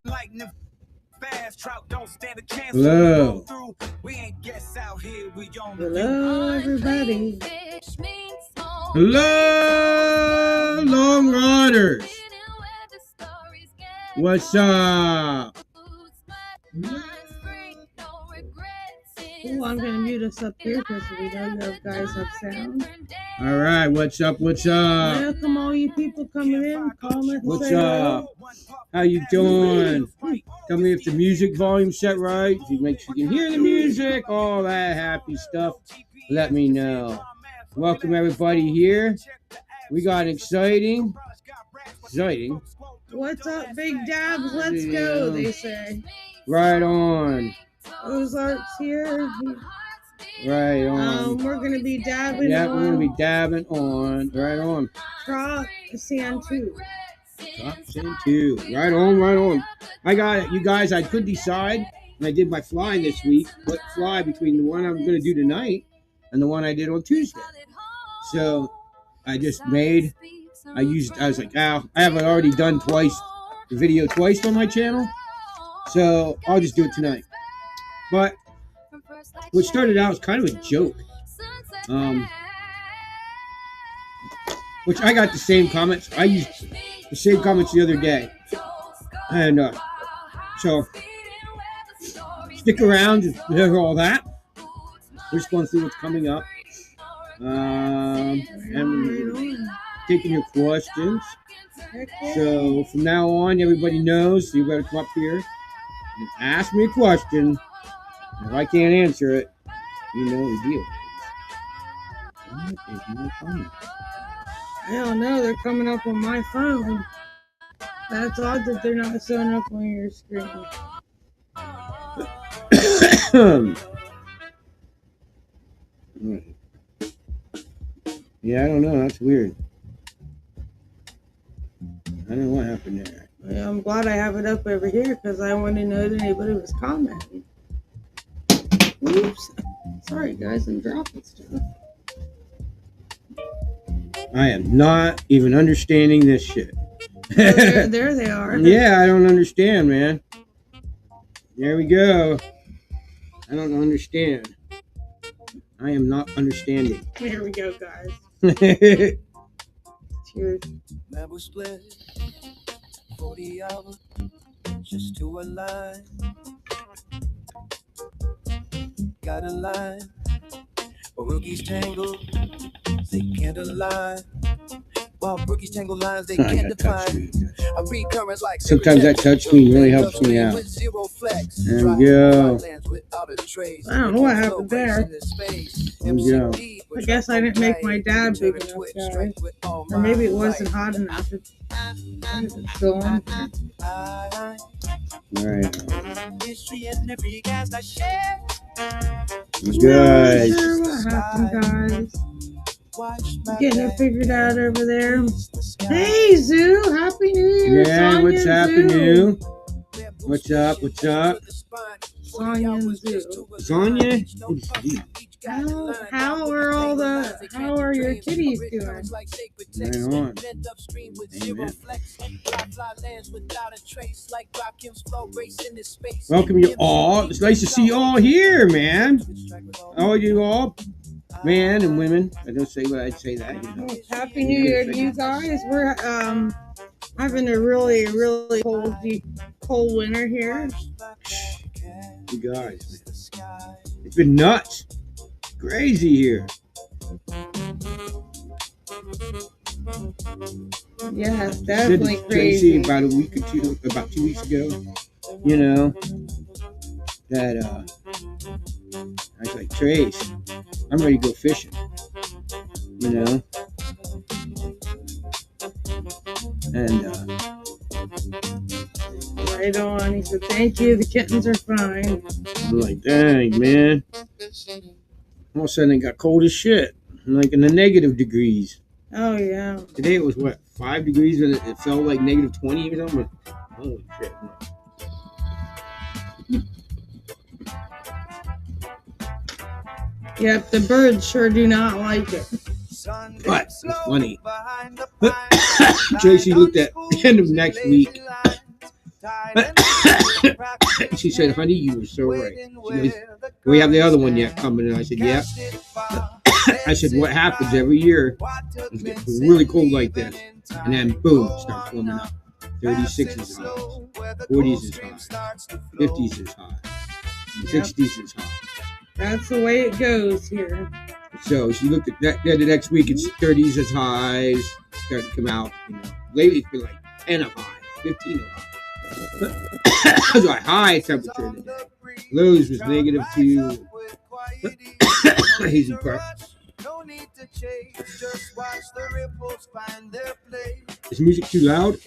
Hello. Hello, everybody. Hello, Long Riders. What's up? Oh, I'm going to mute us up here because we know you guys have sound. All right, what's up? What's up? Welcome all you people coming in. Comment. What's up? How you doing? Tell me if the music volume set right. If you make sure you can hear the music, all that happy stuff. Let me know. Welcome everybody here. We got exciting. What's up, Big Dabs? Let's go, they say. Right on. Ozark's here. Right on. We're going to be dabbing yeah, on. we're going to be dabbing on. Right on. Trop Sand 2. Trop Sand 2. Right on, right on. I got it. You guys, I could decide when I did my fly this week, what fly between the one I'm going to do tonight and the one I did on Tuesday. So I just made, I was like, I haven't already done the video twice on my channel. So I'll just do it tonight. But what started out as kind of a joke. Which I got the same comments. I used the same comments the other day. And so stick around and hear all that. We're just going through what's coming up. And taking your questions. So from now on, everybody knows you better come up here and ask me a question. If I can't answer it, you know the deal. What is my comment? I don't know. They're coming up on my phone. That's odd that they're not showing up on your screen. Yeah, I don't know. That's weird. I don't know what happened there. Well, I'm glad I have it up over here because I want to know that anybody was commenting. Oops. Sorry, guys. I'm dropping stuff. I am not even understanding this shit. There they are. Yeah, I don't understand, man. There we go. I don't understand. I am not understanding. Here we go, guys. Cheers. Never split 40 hours just to align. Got a line. But rookies tangle, they can't align. While rookies tangle lines, they can't define. I read currents like sometimes that touch me really helps me out. There we go. I don't know what happened there. There we go. I guess I didn't make my dab big enough, guys. Or maybe it wasn't hot enough. It's going. Alright. Good. Guys. Sure what happened, guys. Getting it figured out over there. Hey, Zoo. Happy New Year. Yeah, Sonia what's happening? What's up? What's up? Sonia and Zoo. Sonia? How are your kitties doing? Right on. Amen. Welcome you all. It's nice to see you all here, man. All you all, man and women. I don't say what I'd say that. You know. Happy New Year to you guys. We're having a really, really cold winter here. You guys, man. It's been nuts. Crazy here. Yeah, it's definitely crazy. crazy. About 2 weeks ago, you know, that I was like, Trace, I'm ready to go fishing, you know, and right on. He said, thank you, the kittens are fine. I'm like, dang, man. All of a sudden it got cold as shit, like in the negative degrees. Oh, yeah. Today it was, 5 degrees, and it felt like negative 20 or something. Holy shit. Yep, the birds sure do not like it. But it's funny. Tracy looked at the end of next week. She said, honey, you were so right. She goes, we have the other one yet coming. And I said, yeah. I said, what happens every year? It gets really cold like this. And then, boom, it starts warming up. 36 is high. 40s is high. 50s is high. 60s is high. That's the way it goes here. So she looked at that. Then the next week, it's 30s as highs. Start to come out. You know, lately it's been like 10 of high, 15 of high. That's why high temperature today. Lows was -2. Hazy part. Is music too loud?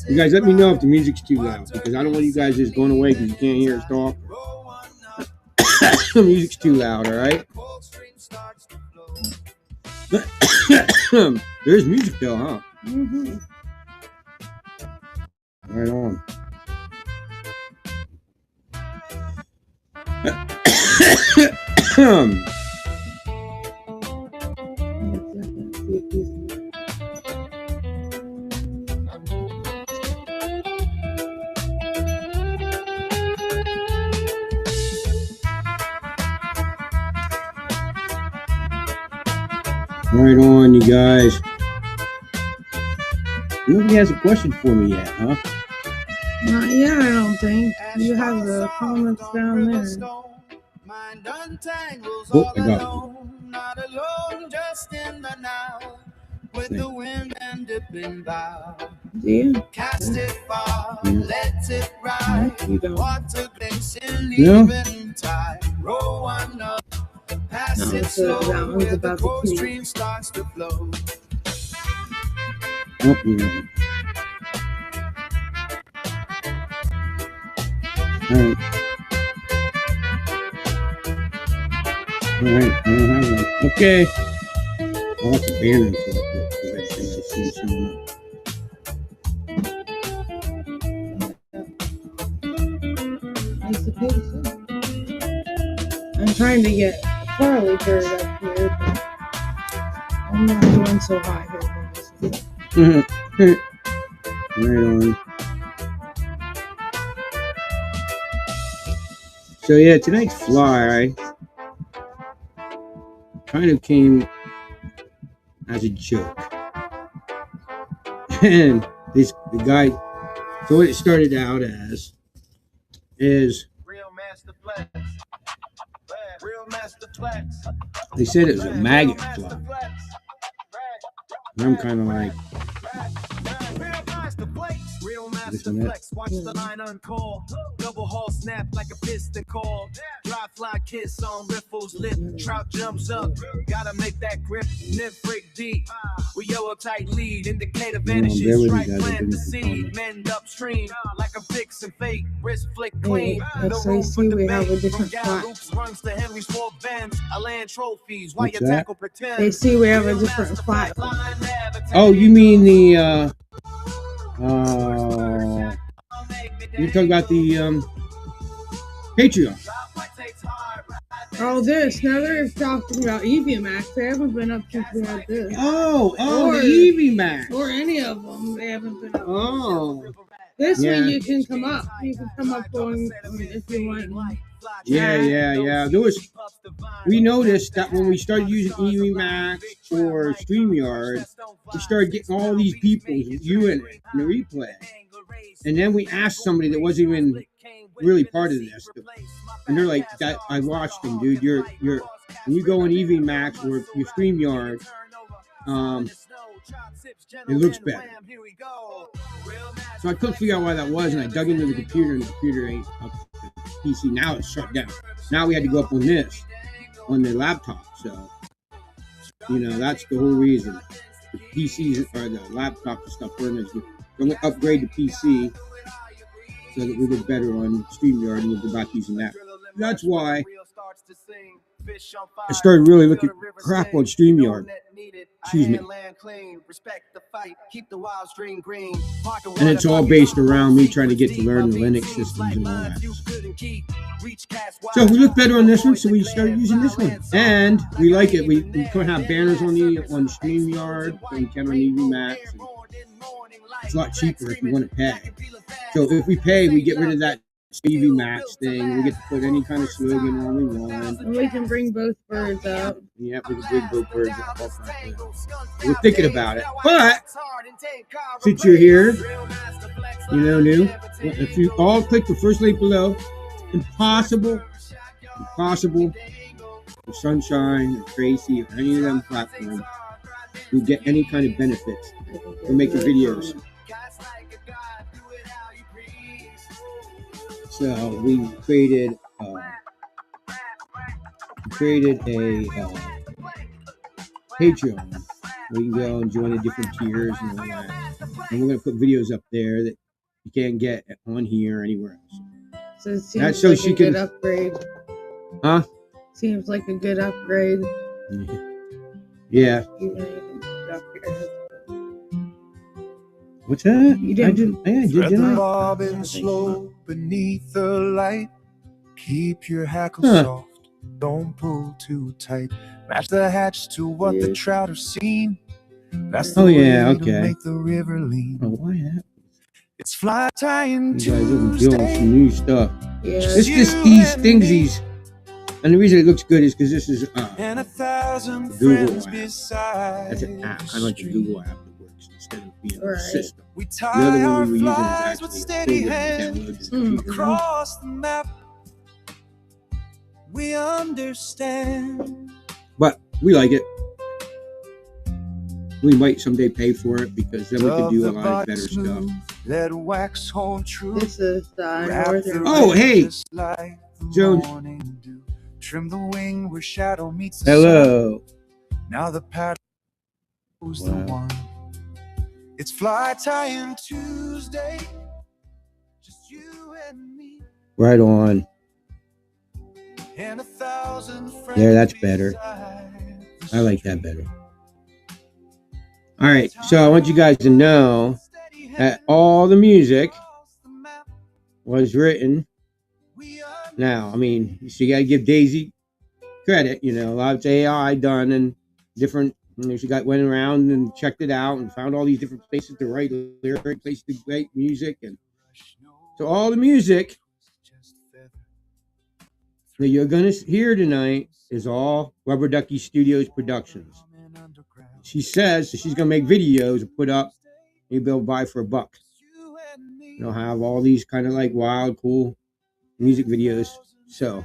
You guys let me know if the music's too loud, because I don't want you guys just going away because you can't hear us talk. The music's too loud, alright? There's music though, huh? Mm-hmm. Right on. Right on, you guys. Nobody has a question for me yet, huh? Not yet, I don't think. You have the comments down there. Oh, I got it. Do you? You don't. No? No, so that one's about the key. Oh, yeah. Alright. Alright, I don't have one. Okay. I'll have to ban it until I see someone. I suppose so. I'm trying to get Charlie bird up here, but I'm not doing so high here. Right on. So yeah, tonight's fly kind of came as a joke. And the guy, so what it started out as is they said it was a maggot fly. And I'm kind of like, this one it? Watch the line uncall. Double haul snap like a piston call. Dry fly kiss on riffles lip. Trout jumps up. Gotta make that grip. Nip break deep. We yellow tight lead. Indicator vanishes. Strike plant the seed. Mend upstream. Like a fix and fake. Wrist flick clean. Let's see, we have a different fly. Runs to Henry's 4 bands. I land trophies. While you What's that? tackle pretend. They see we have a different fly. Oh, you mean the you're talking about the Patreon. Oh, this. Now they're talking about EV Max. They haven't been up since we had this. Oh, Or- the Evie Max. Or any of them. They haven't been up. Oh, This Yeah. one you can come up. You can come up going if you want. yeah. We noticed that when we started using Evie Max or StreamYard, we started getting all these people viewing it in the replay. And then we asked somebody that wasn't even really part of this, and they're like, "That I watched them, dude. You're when you go on Evie Max or your StreamYard, it looks better." So I couldn't figure out why that was, and I dug into the computer, and the computer ain't up to the PC. Now it's shut down. Now we had to go up on this, on the laptop. So, that's the whole reason. The PCs or the laptop and stuff runners. We're going to upgrade the PC so that we look better on StreamYard, and we'll go back using that. That's why I started really looking crap on StreamYard. Excuse me. And it's all based around me trying to get to learn the Linux systems and all that. So we look better on this one, so we started using this one. And we like it. We can have banners on the StreamYard, and we can on Evie Max. It's a lot cheaper if we want to pay. So if we pay, we get rid of that Stevie Max thing. We get to put any kind of slogan on we want. And we can bring both birds up. Yeah, we can bring both birds up. All kinds of. We're thinking about it. But since you're here, you know, new. If you all click the first link below, impossible for Sunshine or Tracy or any of them platforms to get any kind of benefits for making videos. So we created a Patreon where you can go and join the different tiers and all that. And we're going to put videos up there that you can't get on here or anywhere else. So it seems like she a good upgrade. Huh? Seems like a good upgrade. Yeah. What's that? You didn't. I did. Bobbing slow beneath the light. Keep your hackle soft. Don't pull too tight. Match the hatch to what the trout have seen. That's the way to make the river lean. Oh, why that? It's fly tying you guys will be doing some new stuff. Yeah. It's just these thingsies. And the reason it looks good is because this is Google app. That's an app. I like the Google app that works instead of being a system. The other one we were using is actually a program to download this across the map. We understand. But we like it. We might someday pay for it because then we can do a lot of better stuff. Let wax hold true. This is northern. Oh, hey, Jones. Trim the wing where shadow meets the hello. Sun. Now the pattern was the one. It's fly tying Tuesday. Just you and me. Right on. And 1,000 friends. There, that's better. I like that better. All right, so I want you guys to know that all the music was written. Now, I mean, so you got to give Daisy credit. You know, a lot of AI done and different. You know, she went around and checked it out and found all these different places to write lyrics, places to write music, and so all the music that you're gonna hear tonight is all Rubber Ducky Studios Productions. She says that she's gonna make videos and put up. Maybe they'll buy for $1. They'll have all these kind of like wild, cool music videos. So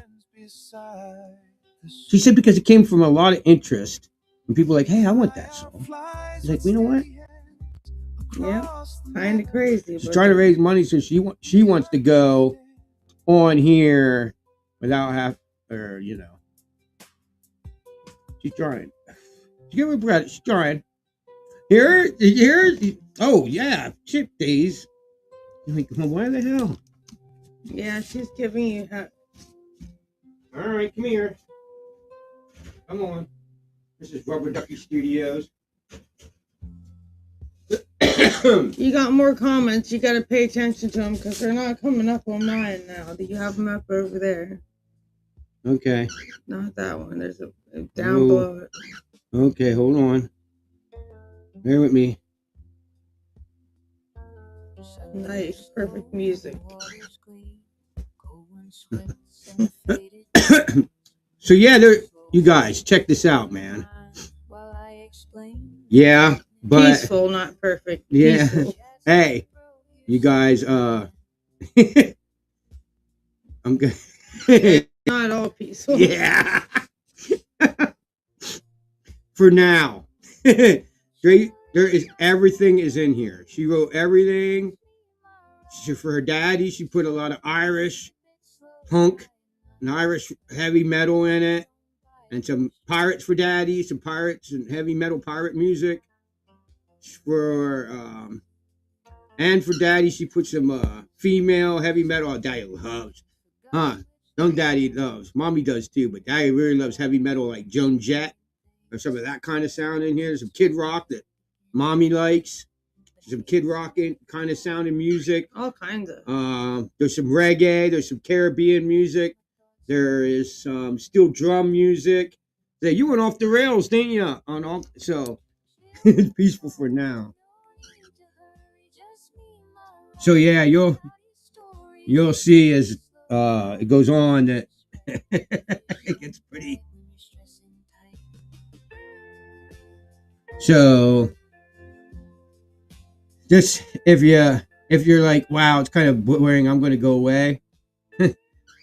she said because it came from a lot of interest and people are like, hey, I want that song. She's like, you know what? Yeah, kind of crazy. She's trying to raise money, so she wants to go on here without you know. She's trying. She give her breath. She's trying. Here. Oh yeah, chip days. I'm like, well, why the hell? Yeah, she's giving you. All right, come here. Come on. This is Rubber Ducky Studios. You got more comments. You got to pay attention to them because they're not coming up on mine now. You have them up over there. Okay. Not that one. There's a down below it. Okay, hold on. Bear with me. Nice, perfect music. So yeah, you guys check this out, man. Yeah, but peaceful, not perfect. Yeah. Peaceful. Hey, you guys. I'm good. Not all peaceful. Yeah. For now. There is everything is in here. She wrote everything. For her daddy, she put a lot of Irish punk and Irish heavy metal in it, and some pirates for daddy, some pirates and heavy metal pirate music. And for daddy, she put some female heavy metal. Oh, daddy loves, Don't daddy loves. Mommy does too, but daddy really loves heavy metal like Joan Jett or some of that kind of sound in here. There's some Kid Rock that mommy likes. Some Kid Rock kind of sounding music. All kinds of. There's some reggae. There's some Caribbean music. There is some steel drum music. So you went off the rails, didn't you? So it's peaceful for now. So yeah, you'll see as it goes on that it gets pretty. So just if you're like, wow, it's kind of boring, I'm going to go away.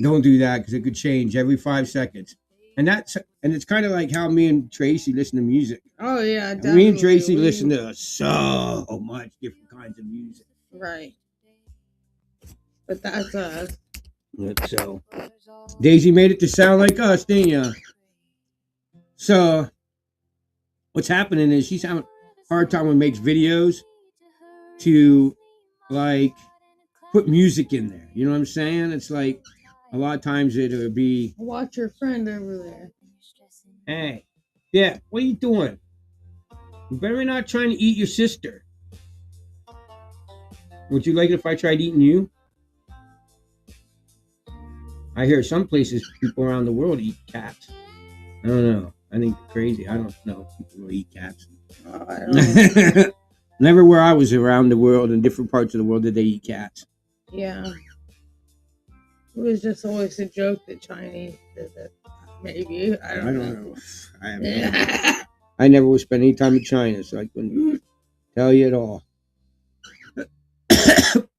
Don't do that because it could change every 5 seconds. And it's kind of like how me and Tracy listen to music. Oh yeah, And definitely. me and Tracy listen to so much different kinds of music. Right. But that's us. So Daisy made it to sound like us, didn't you? So what's happening is she's having a hard time when makes videos to like put music in there. You know what I'm saying? It's like a lot of times it'll be, watch your friend over there. hey, yeah, what are you doing? You better not trying to eat your sister. Would you like it if I tried eating you? I hear some places people around the world eat cats. I don't know. I think they're crazy. I don't know people who eat cats. Oh, I don't know. Never where I was around the world in different parts of the world did they eat cats. Yeah. It was just always a joke that Chinese did it. Maybe. I don't know. I never would spend any time in China, so I couldn't tell you at all.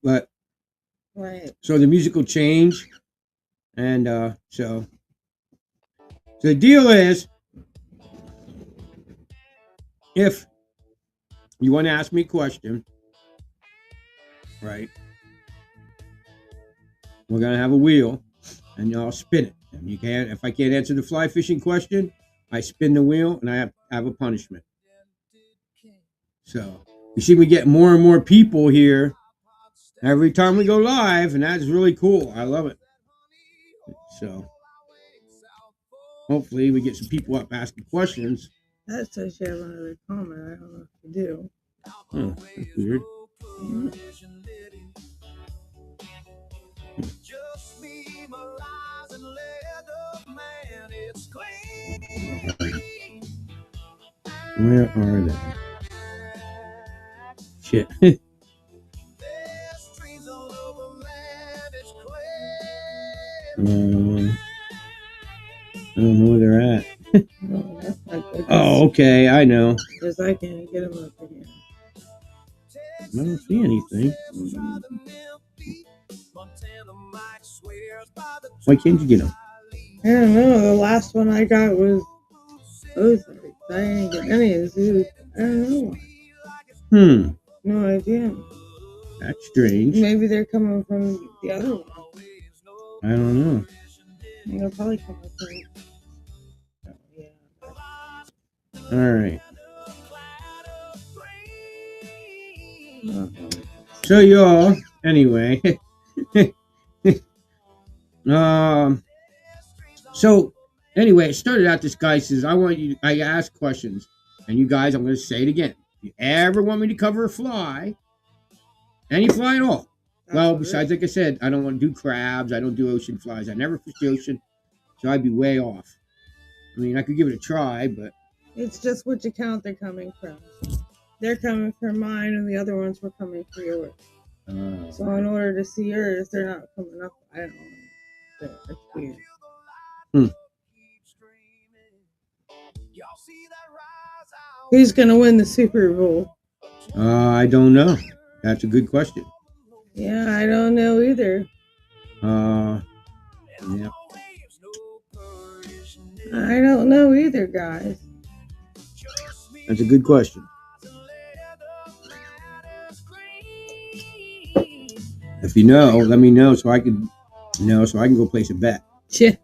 But Right. so the music will change, and so the deal is, if you want to ask me a question, right? We're gonna have a wheel, and I'll spin it. And you can't. If I can't answer the fly fishing question, I spin the wheel, and I have a punishment. So you see, we get more and more people here every time we go live, and that's really cool. I love it. So hopefully we get some people up asking questions. That says you have another comment. I don't know if you do. Oh, that's weird. Where are they? Shit. I don't know where they're at. No, that's not good. Oh, okay, I know. Because I can't get them up again. I don't see anything. Why can't you get them? I don't know. The last one I got was Ozarks. I didn't get any of these. I don't know. No idea. That's strange. Maybe they're coming from the other one. I don't know. They're probably coming from. Oh, yeah. All right. Uh-oh. So y'all, anyway. So anyway, it started out, this guy says, I ask questions, and you guys, I'm going to say it again. If you ever want me to cover a fly, any fly at all. Well, besides, like I said, I don't want to do crabs. I don't do ocean flies. I never fish the ocean, so I'd be way off. I mean, I could give it a try, but It's just which account they're coming from. They're coming from mine, and the other ones were coming for yours. So in order to see yours, they're not coming up. I don't know. That's weird. Who's gonna win the Super Bowl? I don't know. That's a good question. Yeah, I don't know either. Yeah. I don't know either, guys. That's a good question. If you know, let me know so I can go place a bet. Yeah.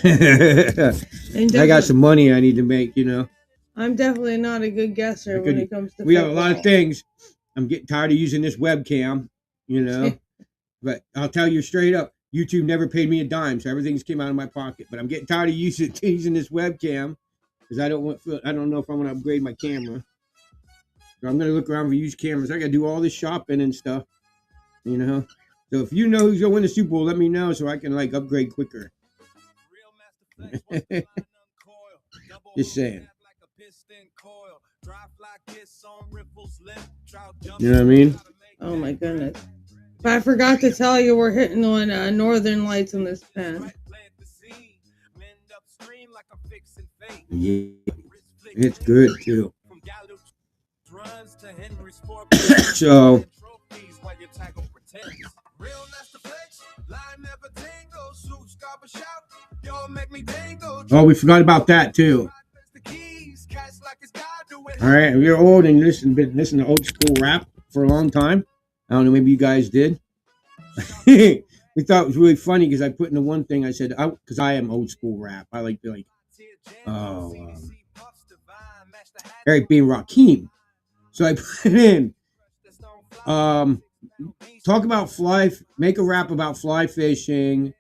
I got some money I need to make, I'm definitely not a good guesser when it comes to We have a lot of things. I'm getting tired of using this webcam, but I'll tell you straight up, YouTube never paid me a dime, so everything's came out of my pocket. But I'm getting tired of using this webcam because I don't know if I want to upgrade my camera. So I'm gonna look around for used cameras. I gotta do all this shopping and stuff, So if you know who's gonna win the Super Bowl, let me know so I can upgrade quicker. Just saying. You know what I mean? Oh my goodness. But I forgot to tell you we're hitting on Northern Lights in this pen. Yeah, it's good too. So, oh, we forgot about that too. All right, if you're old and been listening to old school rap for a long time, I don't know, maybe you guys did. We thought it was really funny because I put in the one thing I said, because I am old school rap. I like Eric B. and Rakim. So I put in, talk about make a rap about fly fishing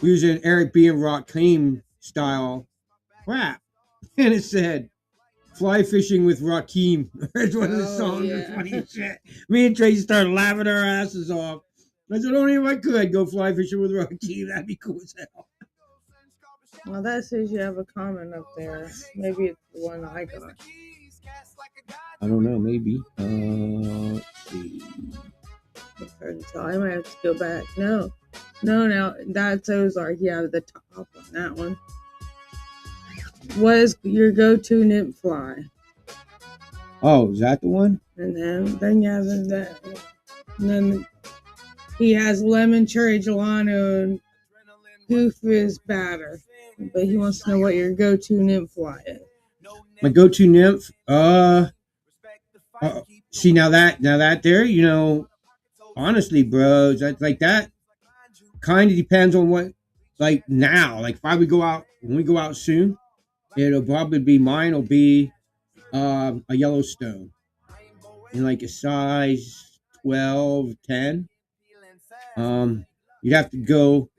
using Eric B. and Rakim style rap. And it said, fly fishing with Rakim. It's one of the songs. It's funny as shit. Me and Tracy started laughing our asses off. I said, only if I could go fly fishing with Rakim. That'd be cool as hell. Well, that says you have a comment up there. Maybe it's the one I got. I don't know. Maybe. Let's see. It's hard to tell. I might have to go back. No. Now that's Ozark. Yeah, the top on that one. What is your go-to nymph fly? Oh, is that the one? And then you have that. And then he has lemon cherry gelato and goof is batter. But he wants to know what your go-to nymph fly is. My go-to nymph? See, now that there, you know, honestly, bro, that's like that kind of depends on what, like now, like if I would go out, when we go out soon, it'll probably be, mine will be a Yellowstone in like a size 12, 10. You'd have to go,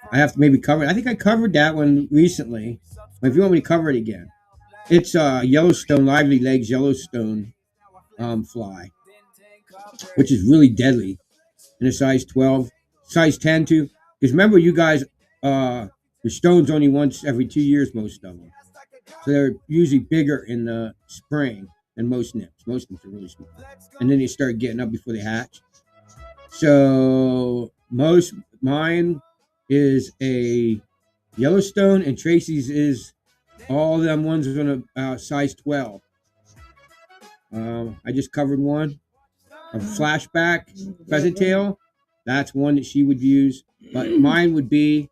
I have to maybe cover it. I think I covered that one recently. But if you want me to cover it again, it's Yellowstone, Lively Legs Yellowstone fly, which is really deadly in a size 12, size 10 too. Because remember, you guys, the stone's only once every 2 years, most of them. So they're usually bigger in the spring than most nymphs. Most nymphs are really small. And then they start getting up before they hatch. So mine is a Yellowstone, and Tracy's is all them ones are on a size 12. I just covered one. A flashback pheasant tail. That's one that she would use. But mine would be,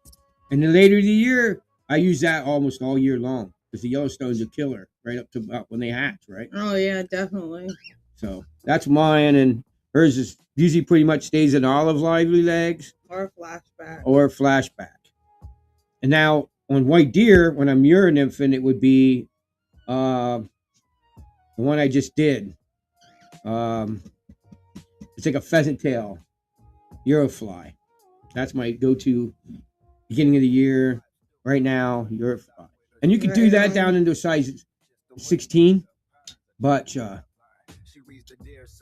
and then later in the year, I use that almost all year long because the Yellowstone's a killer right up to about when they hatch, right? Oh, yeah, definitely. So that's mine, and hers is usually pretty much stays in olive lively legs. Or flashback. And now on white deer, when I'm urine infant, it would be the one I just did. It's like a pheasant tail Eurofly. That's my go-to beginning of the year. Right now, Eurofly. And you can do that down into a size 16. But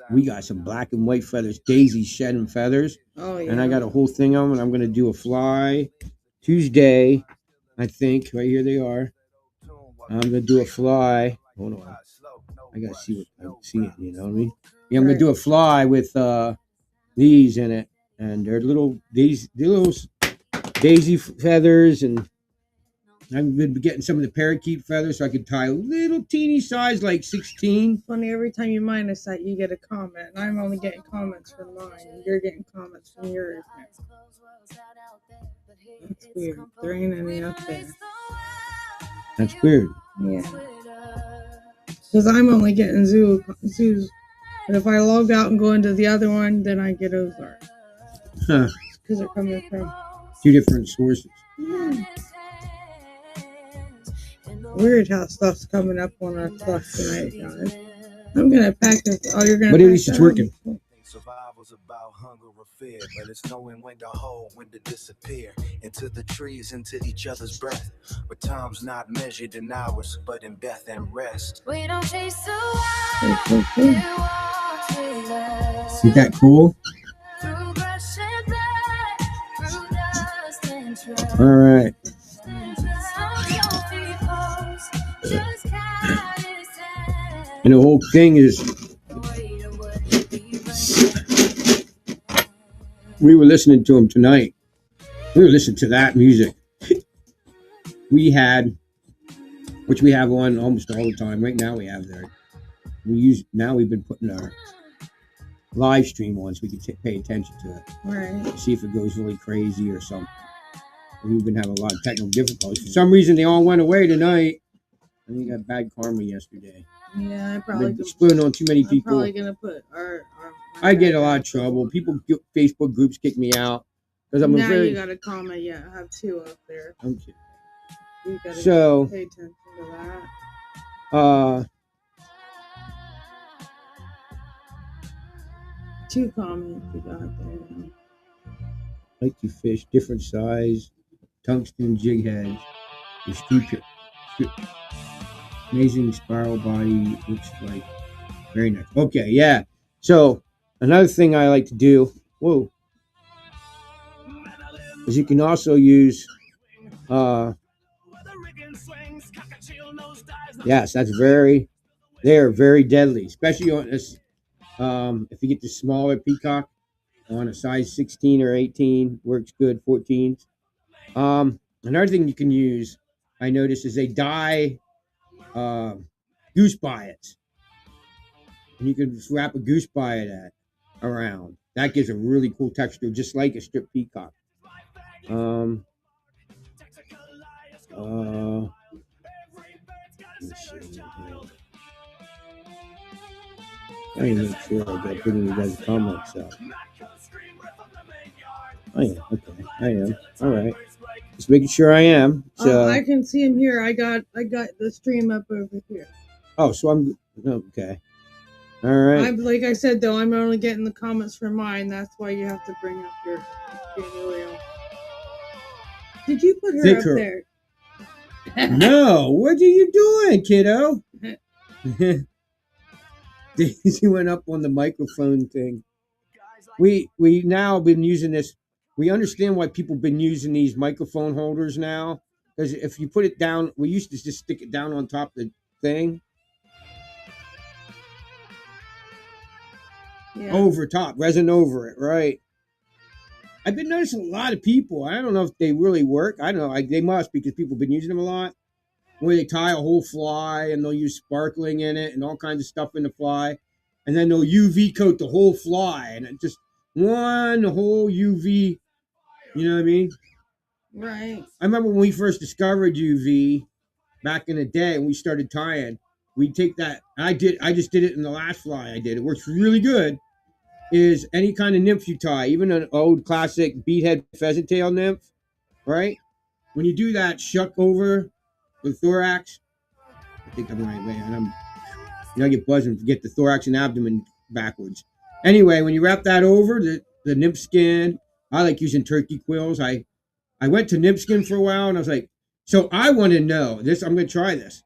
we got some black and white feathers. Daisy shedding feathers. Oh, yeah. And I got a whole thing of them. And I'm going to do a fly Tuesday, I think. Right here they are. I'm going to do a fly. Hold on. I got to see what I'm seeing, you know what I mean? Yeah, I'm going to do a fly with these in it. And they're little daisy feathers. And I've been getting some of the parakeet feathers so I could tie a little teeny size, like 16. Funny, every time you mine a site, you get a comment. And I'm only getting comments from mine. And you're getting comments from yours. That's weird. There ain't any up there. That's weird. Yeah. Because I'm only getting zoos. But if I log out and go into the other one, then I get Ozark. Huh. Because they're coming from 2 different sources. Yeah. Weird how stuff's coming up on our stuff tonight, guys. I'm going to pack this. Oh, you're going to But at least it's working. Survival's about hunger or fear, but it's knowing when to hold, when to disappear into the trees, into each other's breath. But time's not measured in hours, but in death and rest. We don't chase the wild. Isn't that cool? All right. And the whole thing is We were listening to him tonight. We were listening to that music. We had, which we have on almost all the time. Right now we have there. Now we've been putting our live stream on so we can pay attention to it. Right. See if it goes really crazy or something. We've been having a lot of technical difficulties. For some reason, they all went away tonight. I think I got bad karma yesterday. Yeah, I probably been spilling on too many people. I'm probably gonna put our I get a lot of trouble. People, Facebook groups kick me out because I'm now you got a comment. Yeah, I have 2 up there. I'm kidding. You gotta So, pay attention to that. 2 comments you got there. Like to fish, different size, tungsten jig heads, the amazing spiral body, looks like very nice. Okay, yeah. So another thing I like to do, is you can also use, yes, they're very deadly, especially on this. If you get the smaller peacock on a size 16 or 18, works good. 14s. Another thing you can use, I noticed, is they dye goose biots, and you can wrap a goose biot around. That gives a really cool texture, just like a strip peacock. Let me see. I need to make sure I got putting you guys' comments out. Oh yeah, okay, I am. All right, just making sure I am. So I can see him here. I got the stream up over here. Oh, so I'm okay. All right. Like I said though, I'm only getting the comments for mine. That's why you have to bring up your Daniel. Did you put her up there? No, what are you doing, kiddo? Daisy went up on the microphone thing. We now been using this. We understand why people been using these microphone holders now. Because if you put it down, we used to just stick it down on top of the thing. Yeah. Over top, resin over it, right? I've been noticing a lot of people. I don't know if they really work. I don't know. They must, because people have been using them a lot. Where they tie a whole fly and they'll use sparkling in it and all kinds of stuff in the fly. And then they'll UV coat the whole fly. And it just one whole UV, you know what I mean? Right. I remember when we first discovered UV back in the day and we started tying, we'd take that. I just did it in the last fly I did. It works really good. Is any kind of nymph you tie, even an old classic beadhead pheasant tail nymph, right? When you do that, shuck over the thorax. I think I'm the right way. And I get buzzed and forget the thorax and abdomen backwards. Anyway, when you wrap that over the nymph skin, I like using turkey quills. I went to nymph skin for a while and I was like, so I want to know this. I'm going to try this.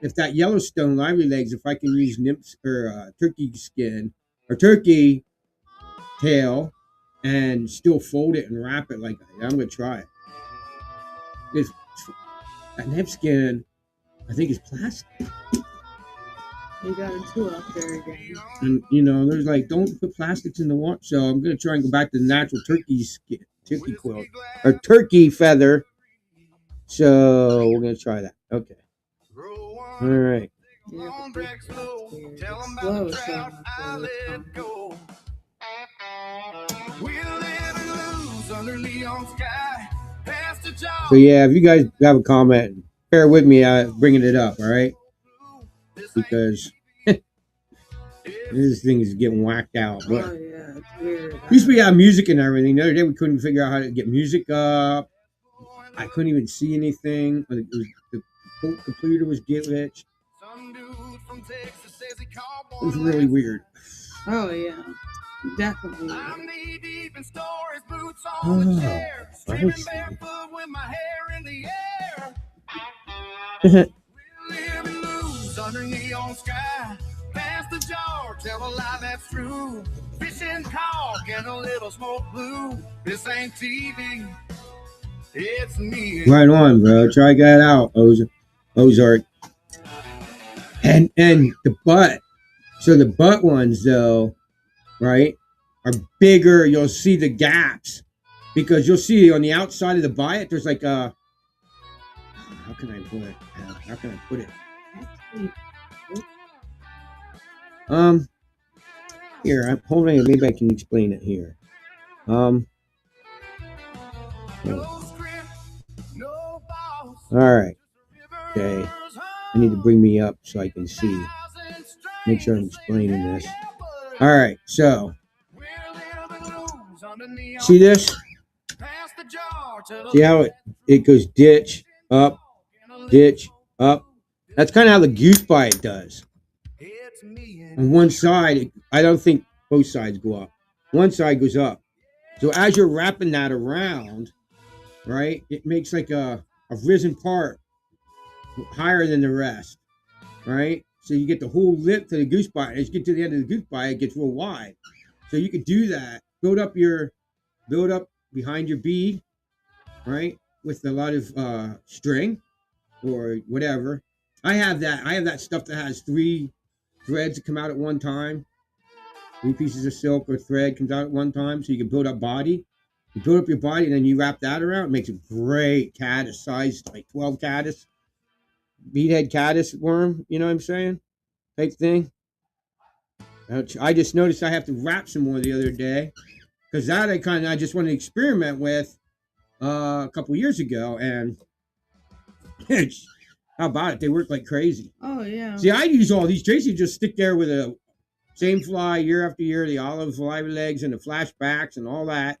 If that Yellowstone lively legs, if I can use nymphs or turkey skin or turkey tail and still fold it and wrap it like that. I'm going to try it. That nymph skin, I think, is plastic. You got a 2 up there again. And, there's like, don't put plastics in the water. So I'm going to try and go back to the natural turkey skin, turkey quilt, or turkey feather. So we're going to try that. Okay. All right. So yeah, if you guys have a comment, bear with me bringing it up, all right? Because this thing is getting whacked out. But oh yeah, it's weird. Used to be have music and everything. The other day we couldn't figure out how to get music up. I couldn't even see anything. The computer was glitched. It was really weird. Oh yeah, definitely. Under neon sky, past the jar, tell a lie that's true. Fishing hog and a little smoke blue. This ain't TV, it's me. Right on, bro. Try that out, Ozark. And the butt. So the butt ones, though, right? are bigger. You'll see the gaps because you'll see on the outside of the biot, there's like a, how can I put it? How can I put it? Here, I'm holding. Maybe I can explain it here. All right. Okay. I need to bring me up so I can see. Make sure I'm explaining this. All right. So, see this? See how it goes ditch, up. That's kind of how the goose bite does. On one side, I don't think both sides go up. One side goes up. So as you're wrapping that around, right, it makes like a risen part higher than the rest, right? So you get the whole lip to the goose bite. As you get to the end of the goose bite, it gets real wide. So you could do that. Build up behind your bead, right, with a lot of string or whatever. I have that stuff that has 3 threads that come out at one time. 3 pieces of silk or thread comes out at one time, so you can build up body. You build up your body, and then you wrap that around. It makes a great caddis size, like 12 caddis, beadhead caddis worm. You know what I'm saying? Type thing. I just noticed I have to wrap some more the other day because that I just wanted to experiment with a couple years ago, and how about it? They work like crazy. Oh yeah. See, I use all these. Tracy just stick there with a same fly year after year, the olive fly legs and the flashbacks and all that.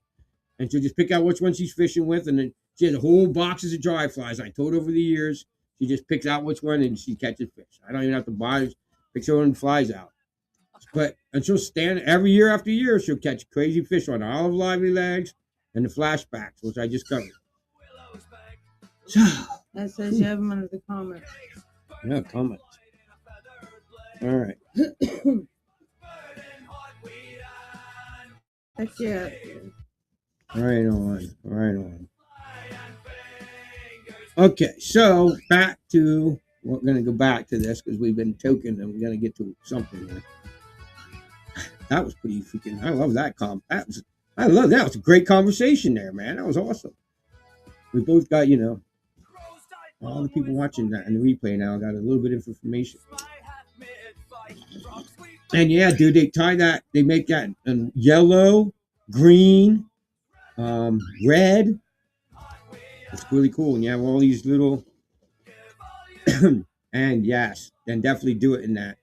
And she'll just pick out which one she's fishing with. And then she has a whole boxes of dry flies. I told her over the years, she just picks out which one and she catches fish. I don't even have to buy it. Picks her own flies out. And she'll stand every year after year, she'll catch crazy fish on the olive lively legs and the flashbacks, which I just covered. So, that says you have them under the comments. Yeah, comments. All right. Heck yeah. Right on. Okay, so we're going to go back to this because we've been token and we're going to get to something here. That was pretty freaking, I love that I love that. It was a great conversation there, man. That was awesome. We both got, all the people watching that in the replay now got a little bit of information. And yeah, dude, they make that in yellow, green, red. It's really cool. And you have all these little, and yes, then definitely do it in that.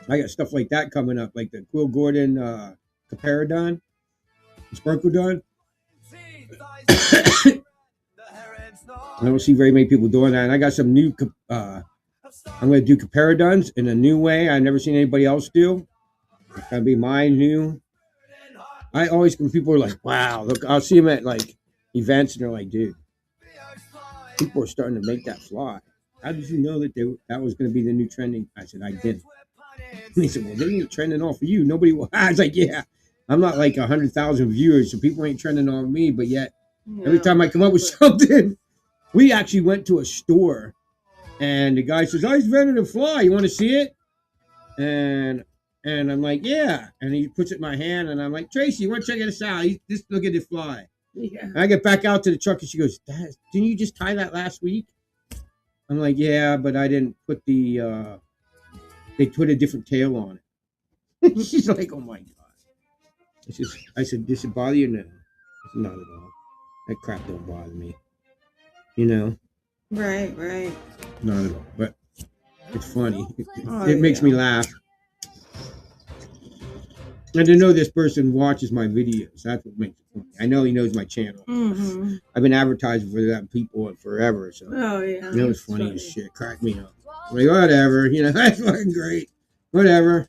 I got stuff like that coming up, like the Quill Gordon Caparadon, Sparkledon. I don't see very many people doing that. And I got some new, I'm going to do Caparadons in a new way I've never seen anybody else do. It's going to be my new. I always, when people are like, wow, look, I'll see them at like events and they're like, dude, people are starting to make that fly. How did you know that that was going to be the new trending? I said, I didn't. And he said, well, they ain't trending off of you. Nobody will. I was like, yeah, I'm not like 100,000 viewers, so people ain't trending on me. But yet, every time I come up with something, we actually went to a store, and the guy says, I was renting a fly. You want to see it? And I'm like, yeah. And he puts it in my hand, and I'm like, Tracy, you want to check this out? Just look at this fly. Yeah. And I get back out to the truck, and she goes, Dad, didn't you just tie that last week? I'm like, yeah, but I didn't put they put a different tail on it. She's like, oh my God. I said, does it bother you? No. Not at all. That crap don't bother me. Right. Not at all. But it's funny. It makes me laugh. And to know this person watches my videos, that's what makes it funny. I know he knows my channel. Mm-hmm. I've been advertising for that people forever. So it's funny as shit. Crack me up. Like, whatever, that's fucking great. Whatever,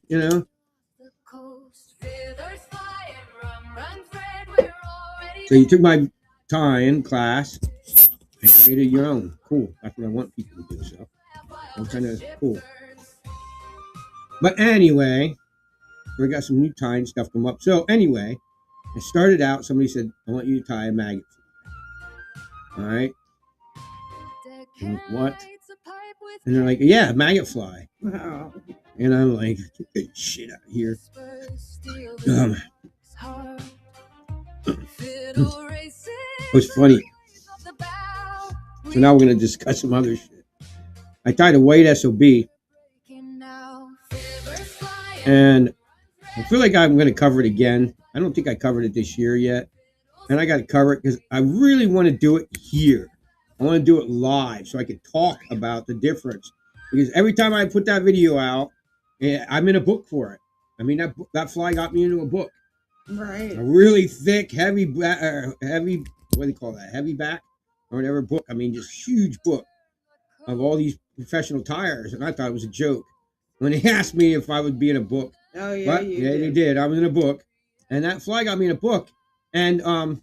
So you took my tie-in class and made it your own. Cool. That's what I want people to do. So I'm kind of cool. But anyway, we got some new tie-in stuff come up. So anyway, it started out, somebody said, I want you to tie a maggot. All right. I'm like, what? And they're like, yeah, maggot fly. Wow. And I'm like, get this shit out of here. It was funny. So now we're going to discuss some other shit. I tied a white SOB. And I feel like I'm going to cover it again. I don't think I covered it this year yet. And I got to cover it because I really want to do it here. I want to do it live so I can talk about the difference. Because every time I put that video out, I'm in a book for it. I mean, that fly got me into a book. Right. A really thick, heavy, what do you call that? Heavy back or whatever book. I mean, just huge book of all these professional tires. And I thought it was a joke when they asked me if I would be in a book. Oh, yeah, But yeah, they did. I was in a book. And that fly got me in a book. And I'll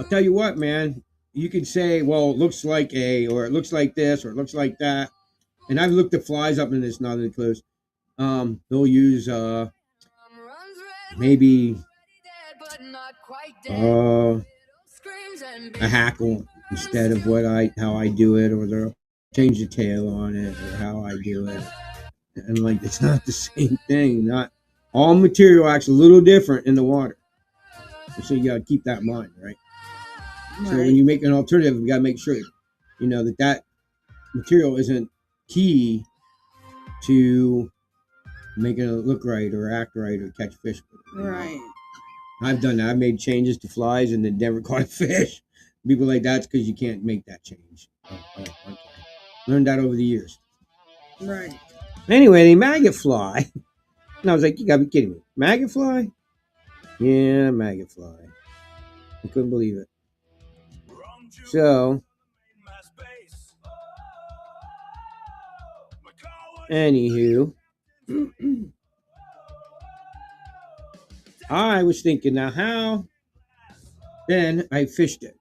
tell you what, man. You can say, well, it looks like or it looks like this, or it looks like that. And I've looked the flies up, and it's not even close. They'll use maybe a hackle instead of how I do it, or they'll change the tail on it, or how I do it. And like, it's not the same thing. Not all material acts a little different in the water. So you gotta keep that in mind, right? So when you make an alternative, you gotta make sure, that material isn't key to making it look right or act right or catch fish. Right. I've done that. I've made changes to flies and then never caught a fish. People like, that's because you can't make that change. Okay. Learned that over the years. Right. Anyway, the maggot fly. And I was like, you gotta be kidding me. Maggot fly? Yeah, maggot fly. I couldn't believe it. So, anywho, I was thinking, now how? Then I fished it.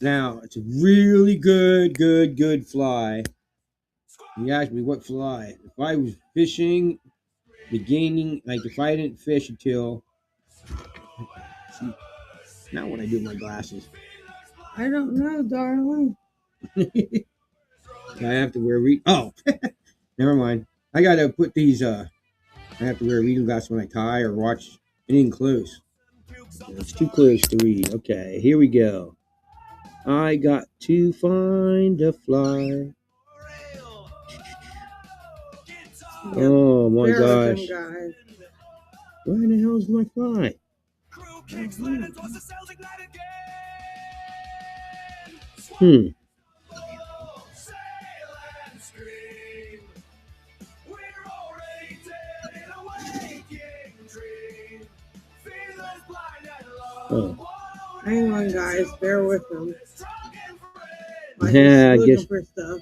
Now, it's a really good fly. You asked me what fly. If I was fishing, if I didn't fish until, see, now what I do with my glasses. I don't know, darling. I have to wear never mind. I gotta put these I have to wear reading glasses when I tie or watch anything close. It's too close to read. Okay, here we go. I got to find a fly. Oh my gosh. Where the hell is my fly? Oh. Hang on, guys. Bear with them. Yeah, I guess. For stuff.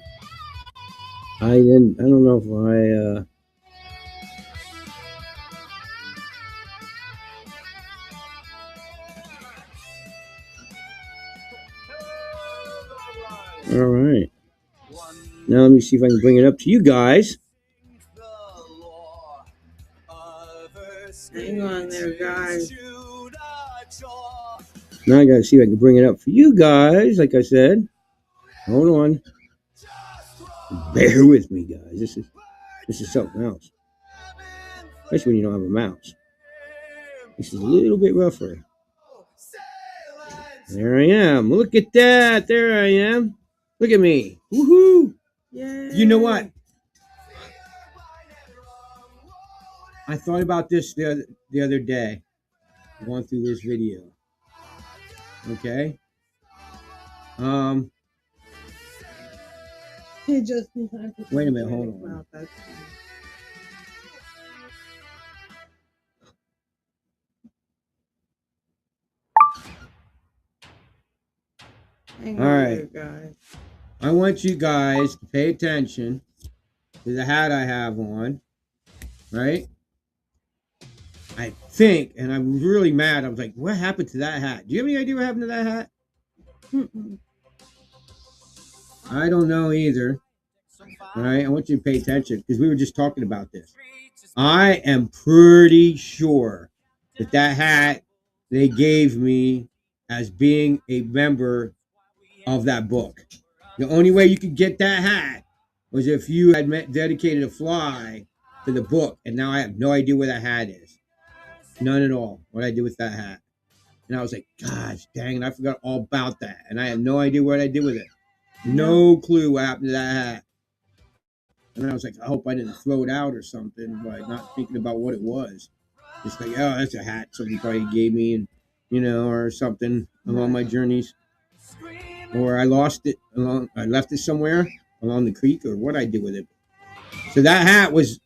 I don't know if All right. Now let me see if I can bring it up to you guys. Hang on there, guys. Now I gotta see if I can bring it up for you guys. Like I said, hold on. Bear with me, guys. This is something else. Especially when you don't have a mouse. This is a little bit rougher. There I am. Look at that. There I am. Look at me. Woohoo! Yay. You know what? I thought about this the other day, going through this video. Okay. Hey, just in time for wait a minute. Hold on. Hang All on right, there, guys. I want you guys to pay attention to the hat I have on, right? I think, and I'm really mad. I was like, what happened to that hat? Do you have any idea what happened to that hat? I don't know either. All right, I want you to pay attention because we were just talking about this. I am pretty sure that hat they gave me as being a member of that book. The only way you could get that hat was if you had dedicated a fly to the book, and now I have no idea where that hat is. None at all. What I did with that hat. And I was like, gosh, dang it, I forgot all about that. And I had no idea what I did with it. No clue what happened to that hat. And I was like, I hope I didn't throw it out or something, but not thinking about what it was. Just like, oh, that's a hat somebody probably gave me, and or something along my journeys. Or I lost it I left it somewhere along the creek, or what I did with it. So that hat was,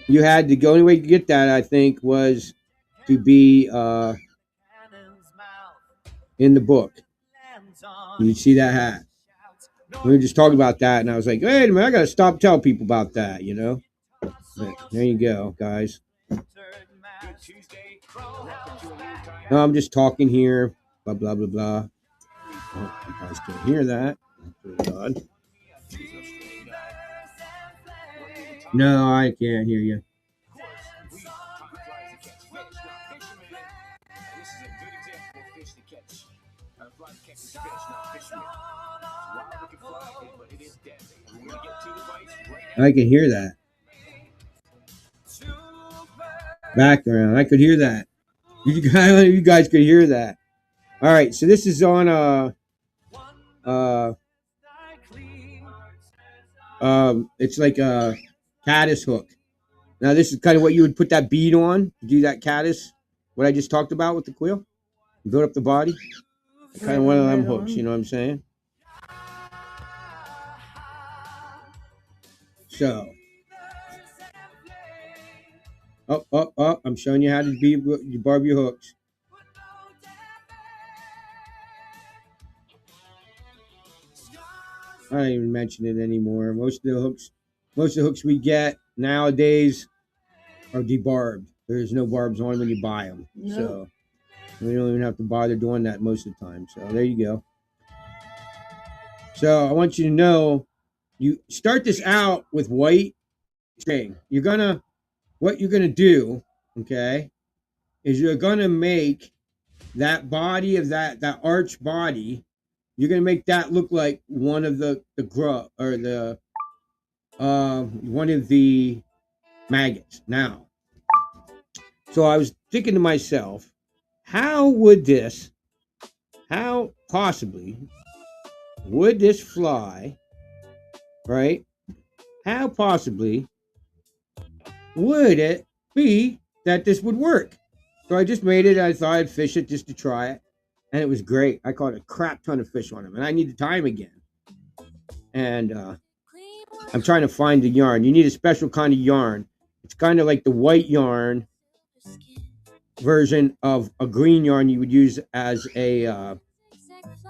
you had to go, only way to get that, I think, was to be in the book. You'd see that hat. We were just talking about that, and I was like, wait a minute, I gotta stop telling people about that, But there you go, guys. No, I'm just talking here, blah, blah, blah, blah. Oh, you guys can't hear that. Oh, God. No, I can't hear you. I can hear that. Background. I could hear that. You guys could hear that. All right, so this is on it's like a caddis hook. Now this is kind of what you would put that bead on to do that caddis. What I just talked about with the quill, build up the body. Kind of one of them hooks, you know what I'm saying? So, up. I'm showing you how to barb your hooks. I don't even mention it anymore. Most of the hooks we get nowadays are debarbed. There's no barbs on when you buy them. No. So we don't even have to bother doing that most of the time. So there you go. So I want you to know, you start this out with white string. What you're gonna do, okay, is you're gonna make that body of that arch body. You're gonna make that look like one of the grub, or the one of the maggots. Now, so I was thinking to myself, how possibly would this fly, right? How possibly would it be that this would work? So I just made it. I thought I'd fish it just to try it. And it was great. I caught a crap ton of fish on him. And I need to tie him again. And I'm trying to find the yarn. You need a special kind of yarn. It's kind of like the white yarn version of a green yarn you would use as a,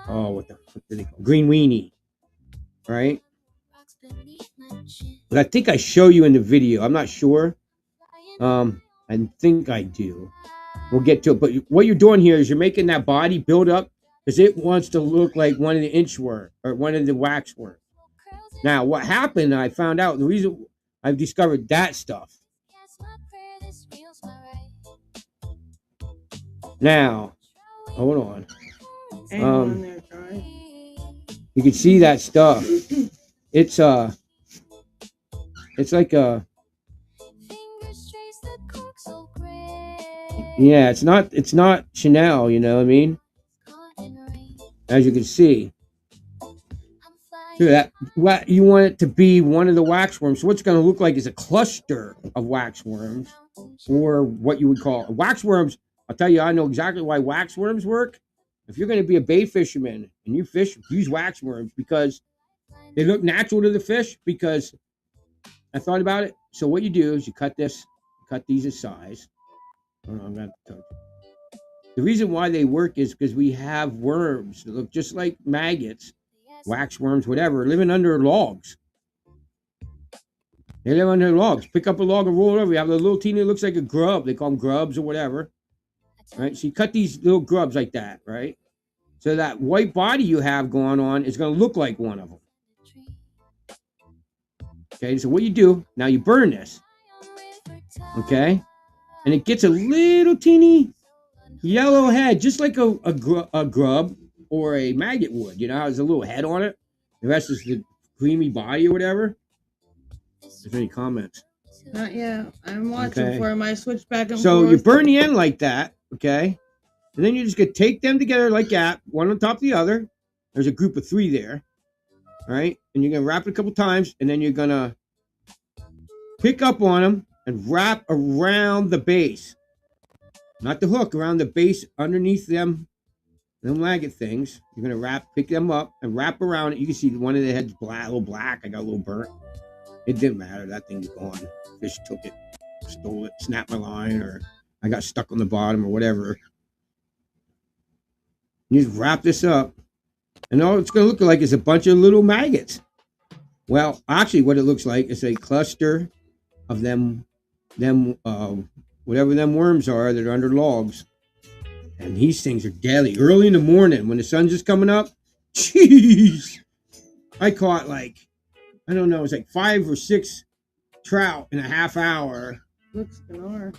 what do they call it? Green weenie. Right? But I think I show you in the video. I'm not sure. I think I do. We'll get to it. But what you're doing here is you're making that body build up because it wants to look like one of the inchworm or one of the waxworm. Now, what happened, I found out, the reason I've discovered that stuff. Now, hold on. You can see that stuff. It's like a, yeah, it's not Chanel, you know what I mean? As you can see. So that, what you want it to be one of the waxworms. So what's going to look like is a cluster of waxworms, or what you would call waxworms. I'll tell you, I know exactly why waxworms work. If you're going to be a bay fisherman and you fish, use waxworms because they look natural to the fish. Because I thought about it. So what you do is you cut these as size. I'm not touch. The reason why they work is because we have worms that look just like maggots, waxworms, whatever, living under logs. They live under logs. Pick up a log and roll it over. You have a little teeny that looks like a grub. They call them grubs or whatever. Right? So you cut these little grubs like that, right? So that white body you have going on is going to look like one of them. Okay, so what you do, now you burn this. Okay? And it gets a little teeny yellow head, just like a grub or a maggot would. You know how there's a little head on it? The rest is the creamy body or whatever. If there's any comments. Not yet. I'm watching Okay. for him. I switch back and So forth. you burn the end like that, okay? And then you just take them together like that, one on top of the other. There's a group of 3 there, all right? And you're gonna wrap it a couple times, and then you're gonna pick up on them and wrap around the base, not the hook, around the base underneath them maggot things. You're gonna pick them up and wrap around it. You can see one of the heads black, a little black. I got a little burnt. It didn't matter. That thing's gone. Fish took it, stole it, snapped my line, or I got stuck on the bottom or whatever. You just wrap this up, and all it's going to look like is a bunch of little maggots. Well, actually, what it looks like is a cluster of them, whatever them worms are that are under logs. And these things are deadly. Early in the morning, when the sun's just coming up, jeez, I caught like, I don't know, it's like 5 or 6 trout in a half hour. Looks gnar.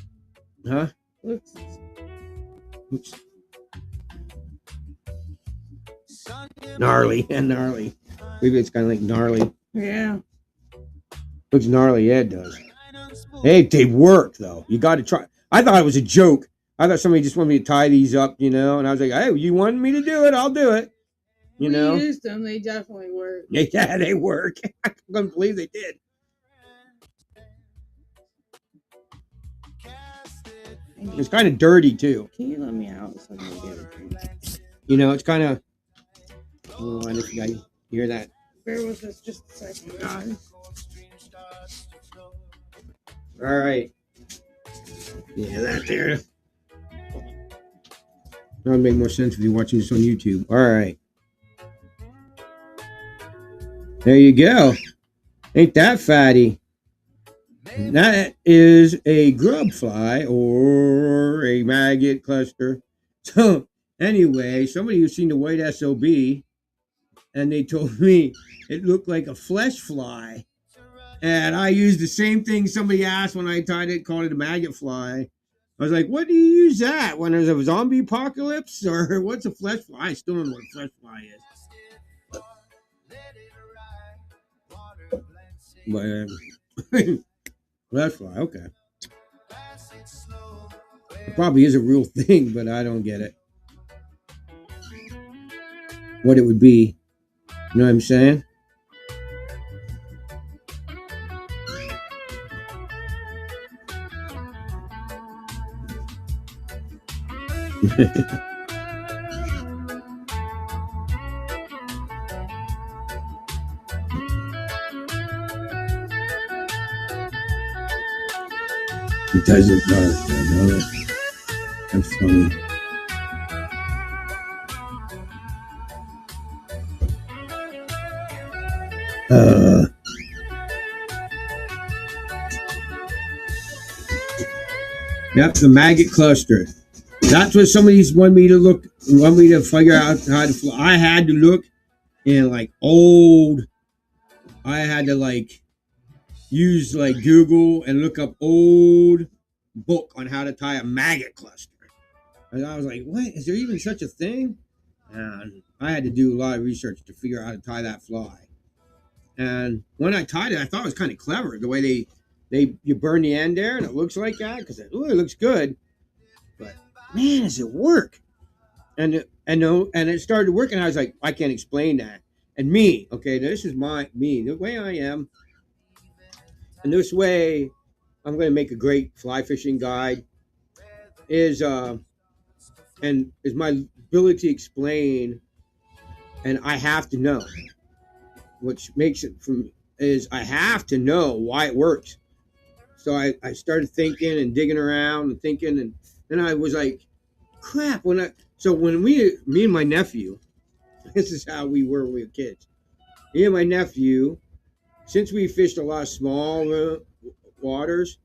Huh? Looks. Oops. Gnarly and gnarly. Maybe it's kind of like gnarly. Yeah. Looks gnarly. Yeah, it does. Hey, they work though. You got to try. I thought it was a joke. I thought somebody just wanted me to tie these up, you know, and I was like, hey, you wanted me to do it, I'll do it. You know? We used them, they definitely work. Yeah, they work. I couldn't believe they did. It's kind of dirty too. Can you let me out so I can get it? You know, it's kind of. Oh, I don't know if you guys hear that. Bear with us just a second, guys. All right. Yeah, that there. That would make more sense if you're watching this on YouTube. All right. There you go. Ain't that fatty? That is a grub fly or a maggot cluster. So anyway, somebody who's seen the white SOB, and they told me it looked like a flesh fly. And I used the same thing somebody asked when I tied it, called it a maggot fly. I was like, what do you use that? When there's a zombie apocalypse? Or what's a flesh fly? I still don't know what a flesh fly is. But flesh fly, okay. It probably is a real thing, but I don't get it. What it would be. You know what I'm saying? It does look dark, I know it. That's funny. Yep, the maggot cluster. That's what somebody's want me to figure out how to fly. I had to look in I had to use Google and look up old book on how to tie a maggot cluster. And I was like, what? Is there even such a thing? And I had to do a lot of research to figure out how to tie that fly. And when I tied it, I thought it was kind of clever the way you burn the end there and it looks like that because it looks good. But man, does it work? And it started working. I was like, I can't explain that. And me, okay, this is me, the way I am. And this way, I'm going to make a great fly fishing guide. Is my ability to explain, and I have to know, which makes it I have to know why it works. So I started thinking and digging around and thinking, and then I was like, crap. When me and my nephew, this is how we were when we were kids. Me and my nephew, since we fished a lot of small waters,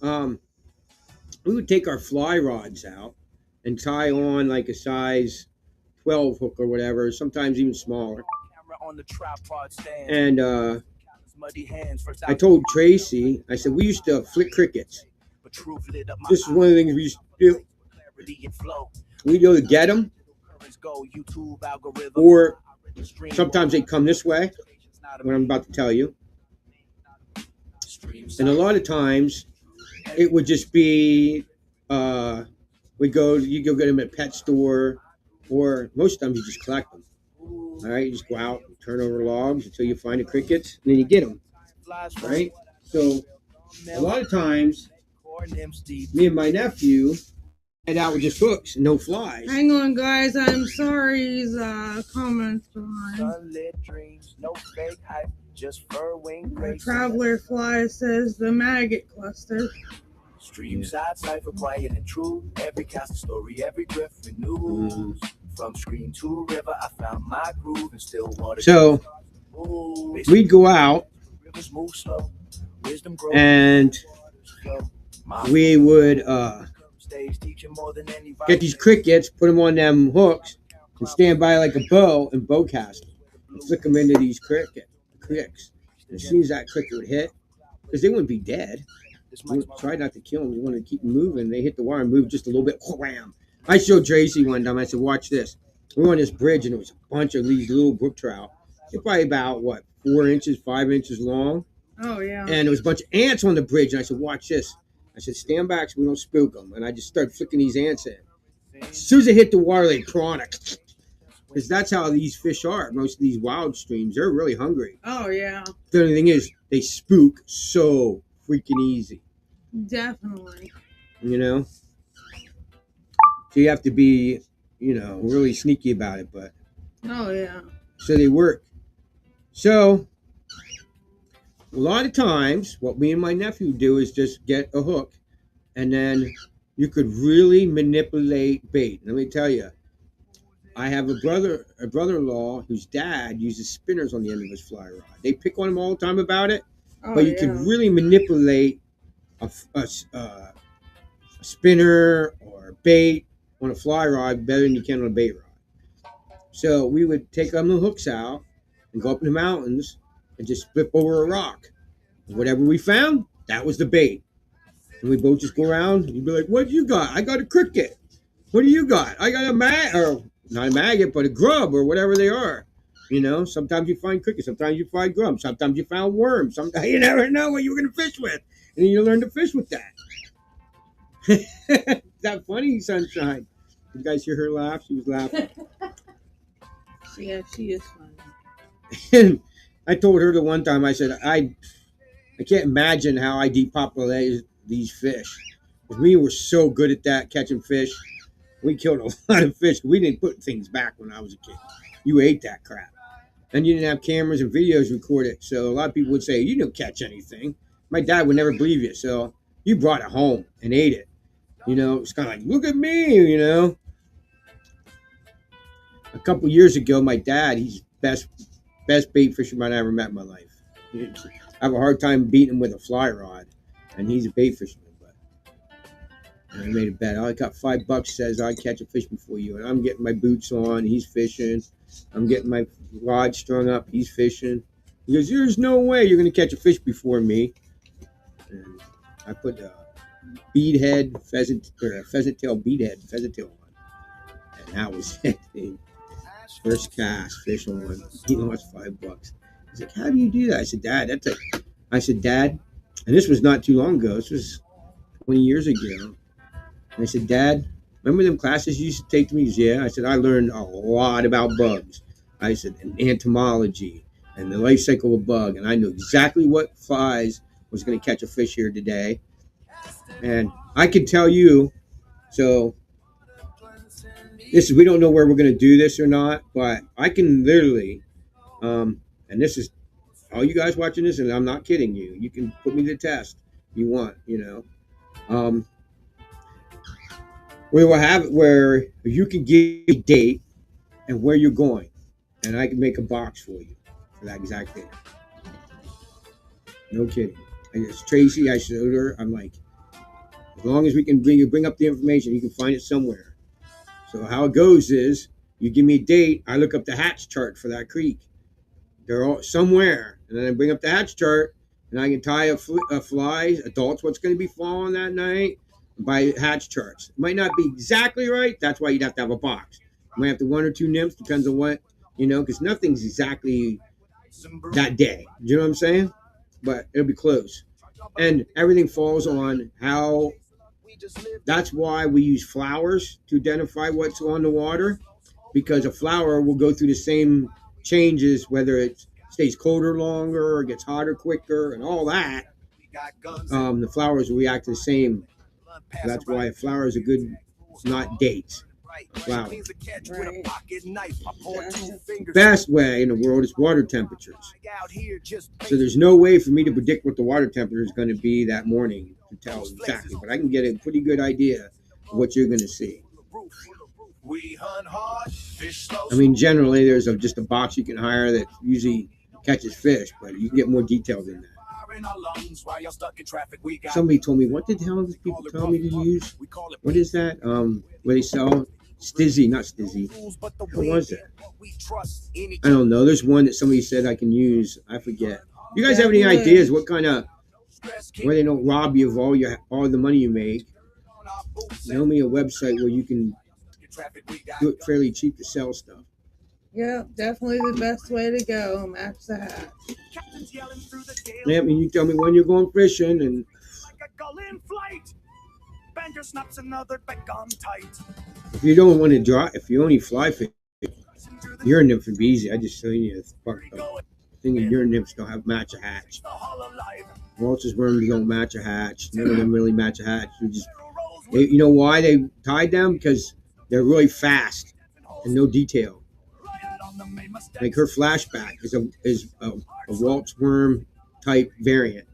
we would take our fly rods out and tie on like a size 12 hook or whatever, sometimes even smaller. And I told Tracy, I said, we used to flick crickets. This is one of the things we used to do. We'd go to get them, Or sometimes they come this way, what I'm about to tell you. And a lot of times it would just be you go get them at a pet store, or most times you just collect them. All right, you just go out and turn over logs until you find the crickets, and then you get them. Right? So a lot of times, me and my nephew head out with just hooks and no flies. Hang on, guys. I'm sorry. He's comments behind. The Traveler Fly says the maggot cluster. Streamside cipher, quiet and true. Every cast story, every drift renews. From stream to river, I found my groove and still water. So we'd go out and we would get these crickets, put them on them hooks, and stand by like a bow and bow cast them and flick them into these cricks. And as soon as that cricket would hit, because they wouldn't be dead, we tried not to kill them. We wanted to keep them moving. They hit the wire and moved just a little bit. Wham! I showed Tracy one time. I said, "Watch this." We were on this bridge, and there was a bunch of these little brook trout. They're probably about 4 inches, 5 inches long. Oh yeah. And there was a bunch of ants on the bridge. And I said, "Watch this." I said, "Stand back so we don't spook them." And I just started flicking these ants in. As soon as they hit the water, they chronic. Because that's how these fish are. Most of these wild streams, they're really hungry. Oh yeah. The only thing is, they spook so freaking easy. Definitely. You know? So you have to be, really sneaky about it. But oh yeah. so they work. So a lot of times, what me and my nephew do is just get a hook, and then you could really manipulate bait. Let me tell you, I have a brother-in-law whose dad uses spinners on the end of his fly rod. They pick on him all the time about it, but you could really manipulate a spinner or bait on a fly rod better than you can on a bait rod. So we would take the hooks out and go up in the mountains and just flip over a rock. And whatever we found, that was the bait. And we both just go around and you'd be like, "What you got?" "I got a cricket." "What do you got?" "I got or not a maggot, but a grub," or whatever they are. Sometimes you find crickets, sometimes you find grubs, sometimes you found worms. Sometimes you never know what you're going to fish with. And then you learn to fish with that. Is that funny, Sunshine? You guys hear her laugh? She was laughing. Yeah, she is funny. And I told her the one time, I said, I can't imagine how I depopulate these fish. Because we were so good at that, catching fish. We killed a lot of fish. We didn't put things back when I was a kid. You ate that crap. And you didn't have cameras and videos recorded. So a lot of people would say, "You didn't catch anything." My dad would never believe you. So you brought it home and ate it. It's kind of like, "Look at me," A couple years ago, my dad, he's best bait fisherman I ever met in my life. I have a hard time beating him with a fly rod, and he's a bait fisherman. But I made a bet. I got $5. Says I'd catch a fish before you, and I'm getting my boots on. He's fishing. I'm getting my rod strung up. He's fishing. He goes, "There's no way you're going to catch a fish before me." And I put a pheasant tail on, and that was it. First cast, fish on. He lost $5. He's like, "How do you do that?" I said, "Dad, I said, "Dad," and this was not too long ago. This was 20 years ago. And I said, "Dad, remember them classes you used to take to me?" He said, "Yeah." I said, "I learned a lot about bugs." I said, "And entomology and the life cycle of a bug. And I knew exactly what flies was going to catch a fish here today. And I can tell you, so we don't know where we're going to do this or not, but I can literally, and this is all you guys watching this, and I'm not kidding you. You can put me to the test if you want, we will have it where you can give a date and where you're going, and I can make a box for you for that exact thing. No kidding. I guess Tracy, I showed her, I'm like, as long as we can bring up the information, you can find it somewhere. So how it goes is, you give me a date, I look up the hatch chart for that creek. They're all somewhere, and then I bring up the hatch chart, and I can tie a fly, adults, what's going to be falling that night, by hatch charts. It might not be exactly right. That's why you'd have to have a box. Might have to 1 or 2 nymphs, depends on what, because nothing's exactly that day. You know what I'm saying? But it'll be close. And everything falls on how, that's why we use flowers to identify what's on the water, because a flower will go through the same changes, whether it stays colder longer or gets hotter quicker and all that. The flowers will react the same. That's why a flower is a good, not dates. Flower. Right. Best way in the world is water temperatures. So there's no way for me to predict what the water temperature is going to be that morning to tell exactly, but I can get a pretty good idea of what you're going to see. I mean, generally there's just a box you can hire that usually catches fish, but you can get more detailed than that. Somebody told me, what the hell did people tell me to use? What is that? Where they sell Stizzy, not Stizzy. What was that? I don't know. There's one that somebody said I can use. I forget. You guys have any ideas what kind of, where they don't rob you of all the money you make? Tell me a website where you can do it fairly cheap to sell stuff. Yeah, definitely the best way to go. Match the hat. Yeah, I mean, you tell me when you're going fishing, and if you don't want to draw, if you only fly fish, urine nymphs would be easy. I just tell you, the thing of urine nymphs don't match a hatch. Waltz's worms don't match a hatch. None of them really match a hatch. You know why they tied them? Because they're really fast and no detail. Like her flashback is a Waltz worm type variant,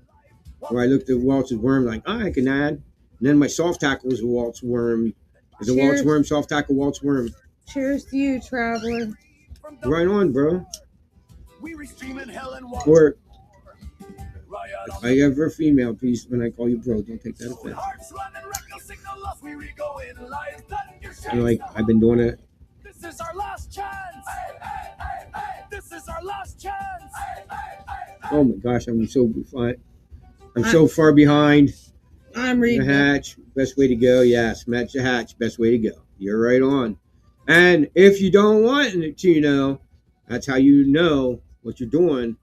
where I looked at Waltz's worm like, I can add. And then my soft tackle is a Waltz worm. Is a Waltz worm, soft tackle, Waltz worm. Cheers to you, traveler. Right on, bro. Or if I ever female, please, when I call you bro, don't take that offense. Like, I've been doing it. This is our last chance. This is our last chance. Oh my gosh, I'm so far behind. I'm reading the hatch. Best way to go. Yes, match the hatch. Best way to go. You're right on. And if you don't want it to, that's how you know what you're doing.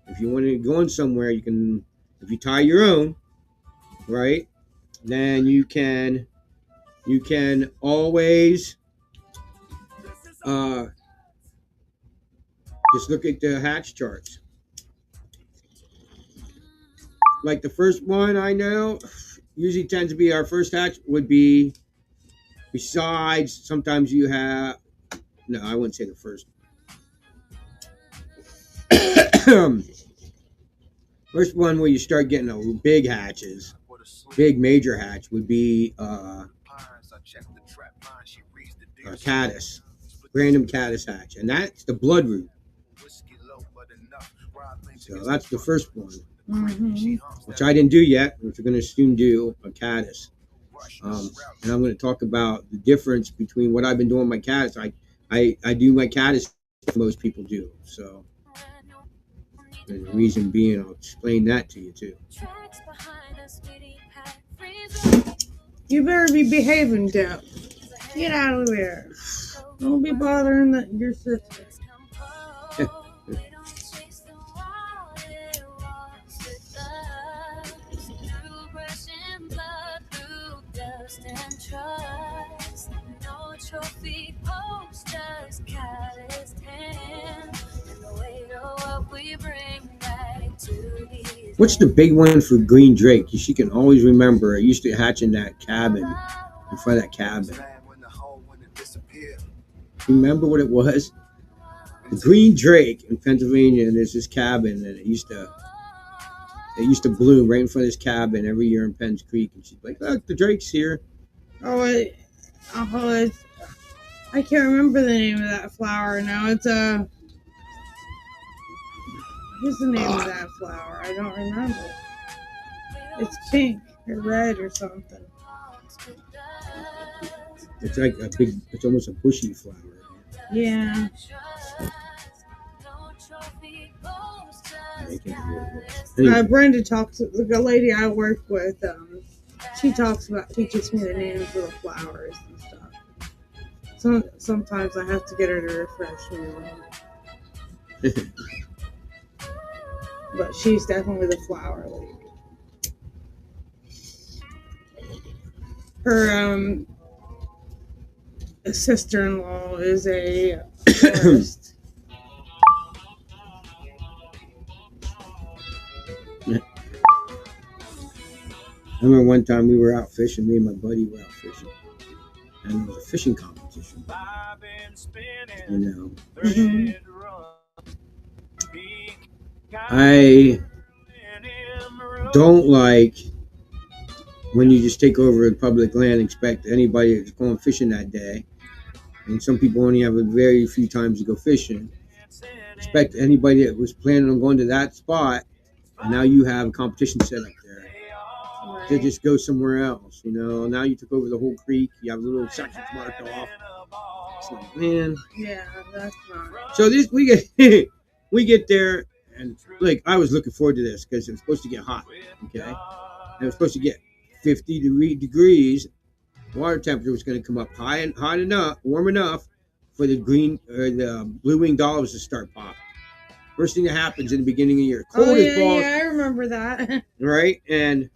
If you want to go somewhere, you can. If you tie your own, right? Then you can always just look at the hatch charts. Like the first one I know usually tends to be our first hatch would be, besides sometimes you have, no, I wouldn't say the first. First one where you start getting a big hatches, big major hatch would be caddis, random caddis hatch, and that's the blood root. So that's the first one, which I didn't do yet, which we're going to soon do, a caddis. And I'm going to talk about the difference between what I've been doing with my caddis. I do my caddis most people do. So and the reason being, I'll explain that to you too. You better be behaving, Deb. Get out of there. Don't be bothering your sister. What's the big one for green drake? She can always remember. It used to hatch in that cabin, in front of that cabin. Remember what it was? The green drake in Pennsylvania. There's this cabin, and it used to bloom right in front of this cabin every year in Penns Creek. And she's like, "Look, the drake's here." I can't remember the name of that flower now. It's what's the name of that flower? I don't remember. It's pink or red or something. It's like it's almost a bushy flower. Yeah. Anyway. Brenda talks, the lady I work with, she teaches me the names of the flowers and stuff. Sometimes I have to get her to refresh me. But she's definitely the flower lady. Her sister-in-law is a florist. I remember one time we were out fishing, me and my buddy were out fishing, and it was a fishing competition. You know, Mhm. I don't like when you just take over public land and expect anybody that's going fishing that day, and some people only have a very few times to go fishing, expect anybody that was planning on going to that spot, and now you have a competition set up there, to Right. just go somewhere else. You know, now you took over the whole creek, you have little sections marked off. It's like, man. Yeah, that's not. So this we get we get there, and like I was looking forward to this because it was supposed to get hot. Okay, and it was supposed to get 50 degrees. Water temperature was going to come up hot enough, warm enough for the green or the blue winged olives to start popping. First thing that happens in the beginning of the year, cold as balls, Yeah, I remember that. right? And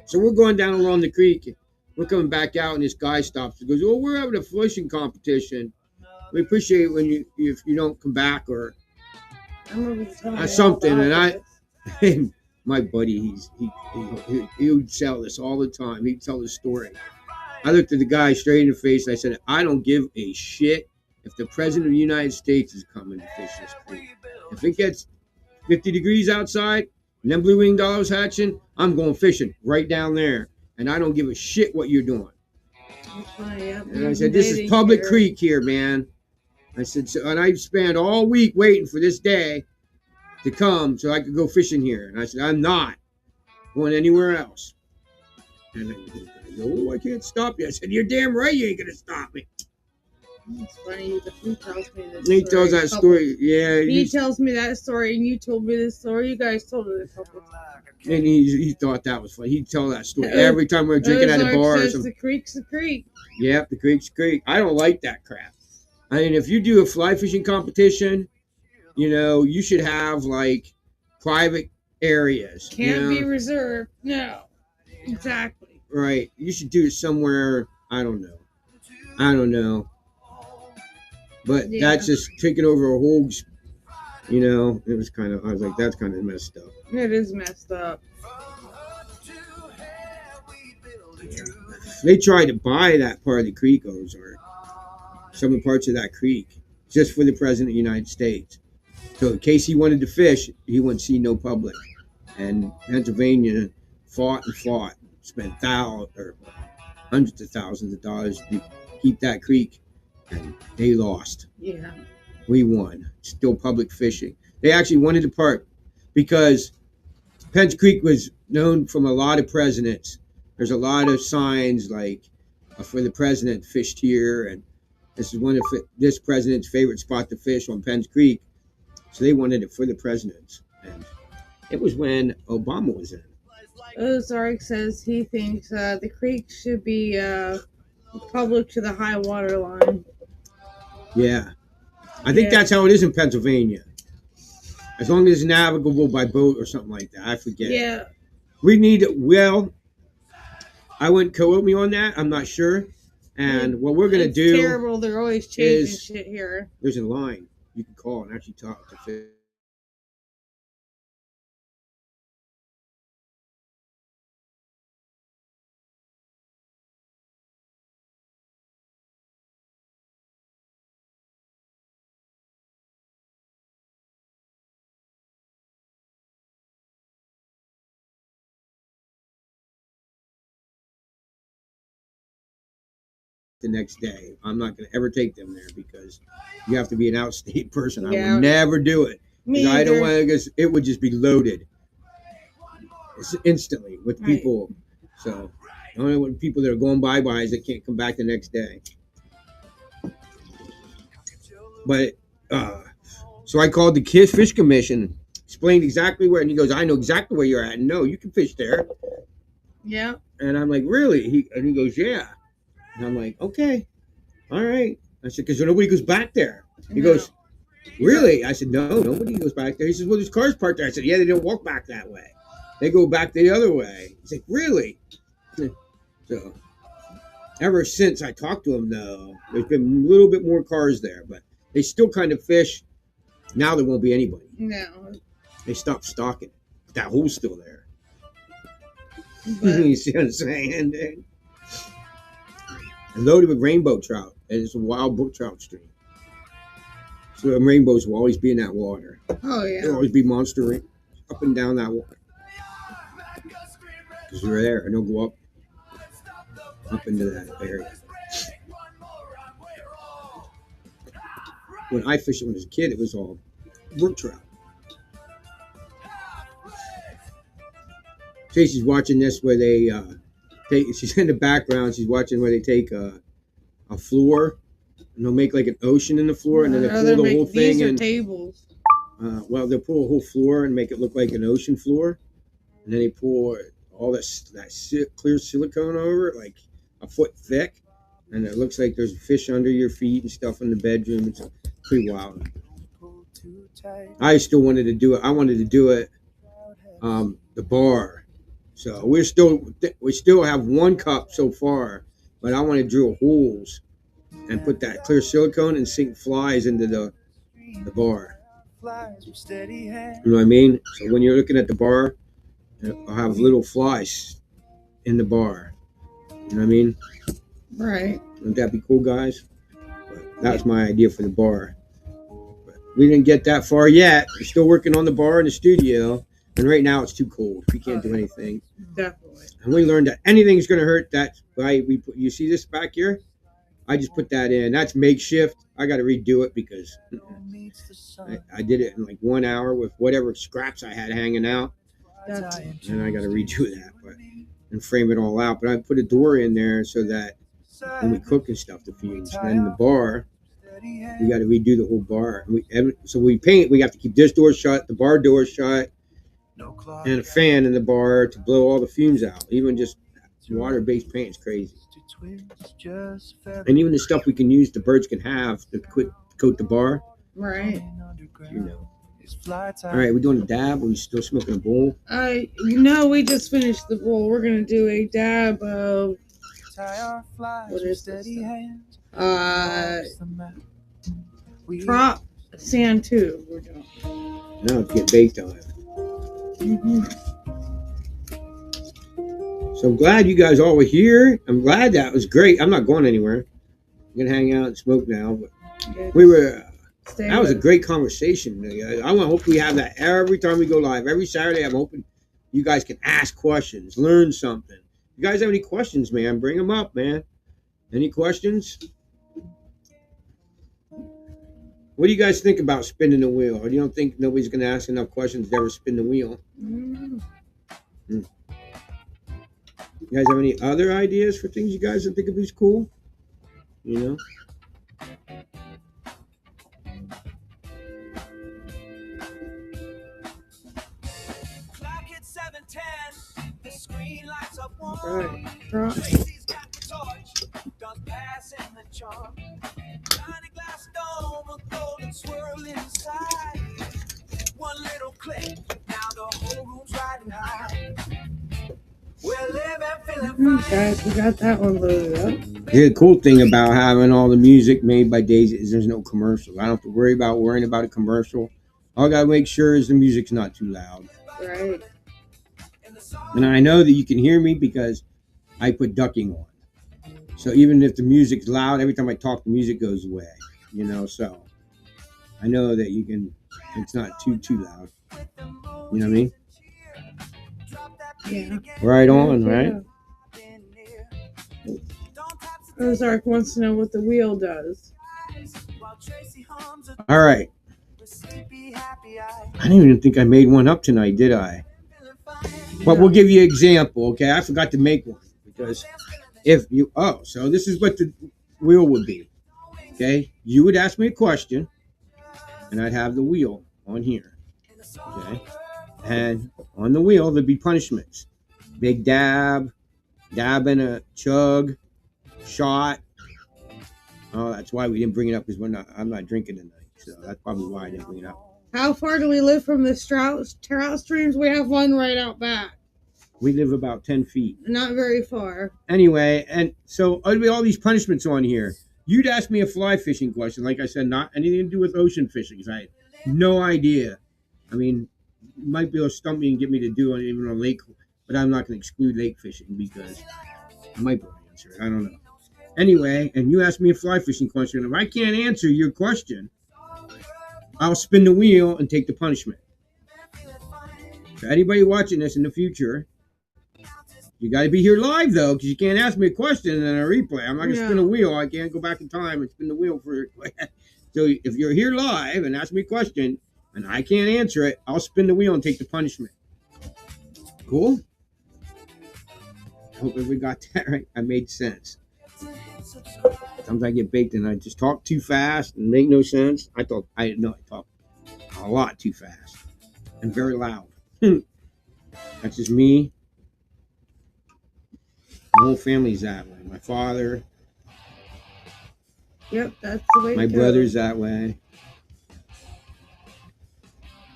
so we're going down along the creek. We're coming back out, and this guy stops and goes, "Oh, we're having a fishing competition. We appreciate when if you don't come back or I remember you telling me all something." about And this. and my buddy, he would sell this all the time. He'd tell this story. I looked at the guy straight in the face and I said, "I don't give a shit if the president of the United States is coming to fish this creek. If it gets 50 degrees outside and them blue winged olives hatching, I'm going fishing right down there. And I don't give a shit what you're doing." That's funny, yeah. And I said, "This is public creek here, man." I said, so, and I spent all week waiting for this day to come so I could go fishing here. And I said, "I'm not going anywhere else." And then he goes, "Oh, I can't stop you." I said, "You're damn right you ain't going to stop me." It's funny. He tells me this. He tells that story. Yeah. He tells me that story, and you told me this story. You guys told it a couple times. And he thought that was funny. He'd tell that story every time we were drinking at a bar or something. The creek's the creek. Yep, the creek's the creek. I don't like that crap. I mean, if you do a fly fishing competition, you know, you should have like private areas. Can't be reserved. No. Exactly. Right. You should do it somewhere. I don't know. But that's just taking over a whole, you know, it was kind of, I was like, that's kind of messed up. It is messed up. They tried to buy that part of the creek, Ozark, some of the parts of that creek, just for the president of the United States. So in case he wanted to fish, he wouldn't see no public. And Pennsylvania fought and fought, spent hundreds of thousands of dollars to keep that creek, and they lost. Yeah. We won. Still public fishing. They actually wanted the part because Penn's Creek was known from a lot of presidents. There's a lot of signs like for the president fished here, and this is one of this president's favorite spot to fish on Penn's Creek. So they wanted it for the presidents, and it was when Obama was in. Ozark says he thinks the creek should be public to the high water line. Yeah, I think that's how it is in Pennsylvania. As long as it's navigable by boat or something like that. I forget. Yeah. We need, I wouldn't quote me on that. I'm not sure. And what we're going to do. It's terrible. They're always changing shit here. There's a line you can call and actually talk to fish. The next day. I'm not going to ever take them there because you have to be an outstate person. I will never do it. I don't want to, because it would just be loaded instantly with people. So I don't know what people that are going bye-byes that can't come back the next day. But so I called the Fish Commission, explained exactly where, and he goes, "I know exactly where you're at. No, you can fish there." Yeah. And I'm like, "Really?" And he goes, "Yeah." And I'm like, "Okay." All right. I said, because nobody goes back there. He goes, really? I said, no, nobody goes back there. He says, well, there's cars parked there. I said, yeah, they don't walk back that way. They go back the other way. He's like, really? So ever since I talked to him, though, there's been a little bit more cars there, but they still kind of fish. Now there won't be anybody. No. They stopped stocking. That hole's still there. But, You see what I'm saying? Dude? Loaded with rainbow trout. And it's a wild brook trout stream. So the rainbows will always be in that water. oh yeah. There'll always be monster up and down that water. Because they're there and they'll go up into that area. When I fished it when I was a kid, it was all brook trout. Tracy's watching this where they she's in the background. She's watching where they take a floor and they'll make like an ocean in the floor, and then they pull the whole thing. These are and tables. well, they'll pull a whole floor and make it look like an ocean floor, and then they pour all that clear silicone over it, like a foot thick, and it looks like there's fish under your feet and stuff in the bedroom. It's pretty wild. I still wanted to do it. I wanted to do it the bar. So we still have one cup so far, but I want to drill holes and put that clear silicone and sink flies into the bar. You know what I mean? So when you're looking at the bar, I'll have little flies in the bar. You know what I mean? Right. Wouldn't that be cool, guys? But that's my idea for the bar. But we didn't get that far yet. We're still working on the bar in the studio. And right now it's too cold. We can't do anything. Definitely. And we learned that anything's going to hurt. That's why you see this back here? I just put that in. That's makeshift. I got to redo it because I did it in like 1 hour with whatever scraps I had hanging out. And I got to redo that and frame it all out. But I put a door in there so that when we cook and stuff, the fumes. And then in the bar, we got to redo the whole bar. So we paint. We have to keep this door shut, the bar door shut, and a fan in the bar to blow all the fumes out. Even just water-based paint is crazy. And even the stuff we can use, the birds can have to coat the bar. Right. You know. All right, we're doing a dab. Are we still smoking a bowl? No, we just finished the bowl. We're gonna do a dab of what is this? Trop Sand 2. We're doing. Now let's get baked on it. Mm-hmm. So I'm glad you guys all were here. I'm glad that was great. I'm not going anywhere. I'm gonna hang out and smoke now. But we were. That was a great conversation. I hope we have that every time we go live. Every Saturday, I'm hoping you guys can ask questions, learn something. If you guys have any questions, man, bring them up, man. Any questions? What do you guys think about spinning the wheel? Or you don't think nobody's going to ask enough questions to ever spin the wheel? You guys have any other ideas for things you guys think would be cool? You know? Right. One little click, now the whole room's riding high. We're living, feeling fine. Guys, we got that one loaded up. The cool thing about having all the music made by Daisy is there's no commercial. I don't have to worry about worrying about a commercial. All I gotta make sure is the music's not too loud. Right. And I know that you can hear me because I put ducking on. So even if the music's loud, every time I talk, the music goes away. You know, so I know that you can. It's not too loud. You know what I mean? Yeah. Right on, right? Ozark wants to know what the wheel does. All right. I didn't even think I made one up tonight, did I? But we'll give you an example, okay? I forgot to make one because so this is what the wheel would be, okay? You would ask me a question, and I'd have the wheel on here, okay? And on the wheel, there'd be punishments. Big dab and a chug, shot, Oh, that's why we didn't bring it up, because I'm not drinking tonight. So that's probably why I didn't bring it up. How far do we live from the trout streams? We have one right out back. We live about 10 feet. Not very far. Anyway, and so there'll be all these punishments on here. You'd ask me a fly fishing question. Like I said, not anything to do with ocean fishing, because I had no idea. I mean, you might be able to stump me and get me to do it even on lake, but I'm not going to exclude lake fishing because I might be able to answer it. I don't know. Anyway, and you ask me a fly fishing question. If I can't answer your question, I'll spin the wheel and take the punishment. So anybody watching this in the future, you got to be here live, though, because you can't ask me a question and then a replay. I'm not going to spin a wheel. I can't go back in time and spin the wheel for it. So if you're here live and ask me a question and I can't answer it, I'll spin the wheel and take the punishment. Cool? I hope everybody got that right. I made sense. Sometimes I get baked and I just talk too fast and make no sense. I talk a lot too fast and very loud. That's just me. My whole family's that way. My father. Yep, that's the way. My brother's that way.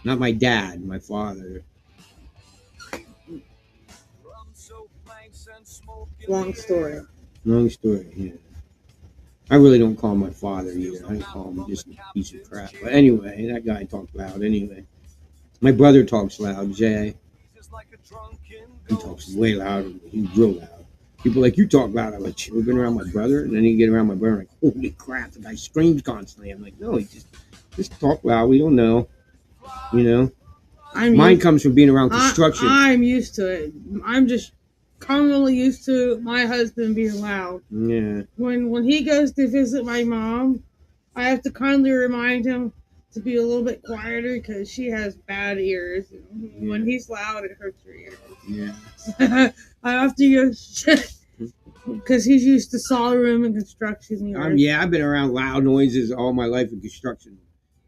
Not my dad, my father. Long story. Long story, yeah. I really don't call him my father either. I call him just a piece of crap. But anyway, that guy talks loud anyway. My brother talks loud, Jay. He talks way louder. He's real loud. People like, you talk loud. I'm like, we've been around my brother. And then you get around my brother, like, holy crap, the guy screams constantly. I'm like, no, he just talk loud. We don't know. You know? Mine comes from being around construction. I'm used to it. I'm just commonly used to my husband being loud. Yeah. When he goes to visit my mom, I have to kindly remind him to be a little bit quieter because she has bad ears. Yeah. When he's loud, it hurts her ears. Yeah. I have to use because he's used to solid room and construction. Yeah, I've been around loud noises all my life in construction,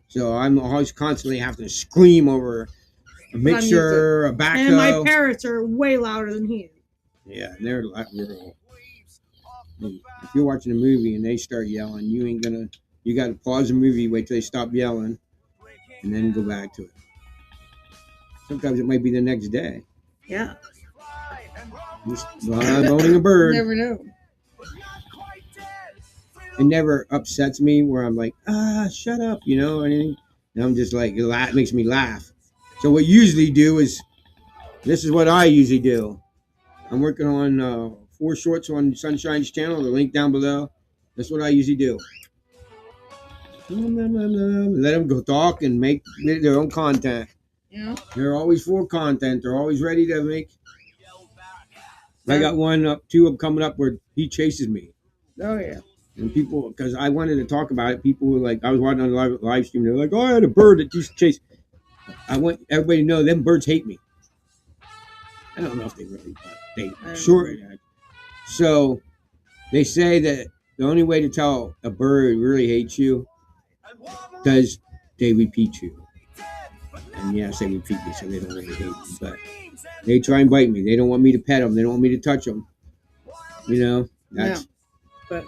so I'm always constantly having to scream over a mixer, a backhoe. And my parents are way louder than he is. Yeah, they're real. If you're watching a movie and they start yelling, you got to pause the movie, wait till they stop yelling, and then go back to it. Sometimes it might be the next day. Yeah. I'm owning a bird. Never know. It never upsets me where I'm like, shut up, anything. And I'm just like, it makes me laugh. So what you usually do is, this is what I usually do. I'm working on 4 shorts on Sunshine's channel, the link down below. That's what I usually do. Let them go talk and make their own content. Yeah. They're always for content. They're always ready to make. I got two of them coming up where he chases me. Oh, yeah. And people, because I wanted to talk about it, people were like, I was watching on the live stream, they're like, oh, I had a bird that used to chase. I want everybody to know them birds hate me. I don't know if they really, but they sure. So they say that the only way to tell a bird really hates you does they repeat you. And yes, they repeat me, so they don't really hate me, but they try and bite me. They don't want me to pet them. They don't want me to touch them. That's. But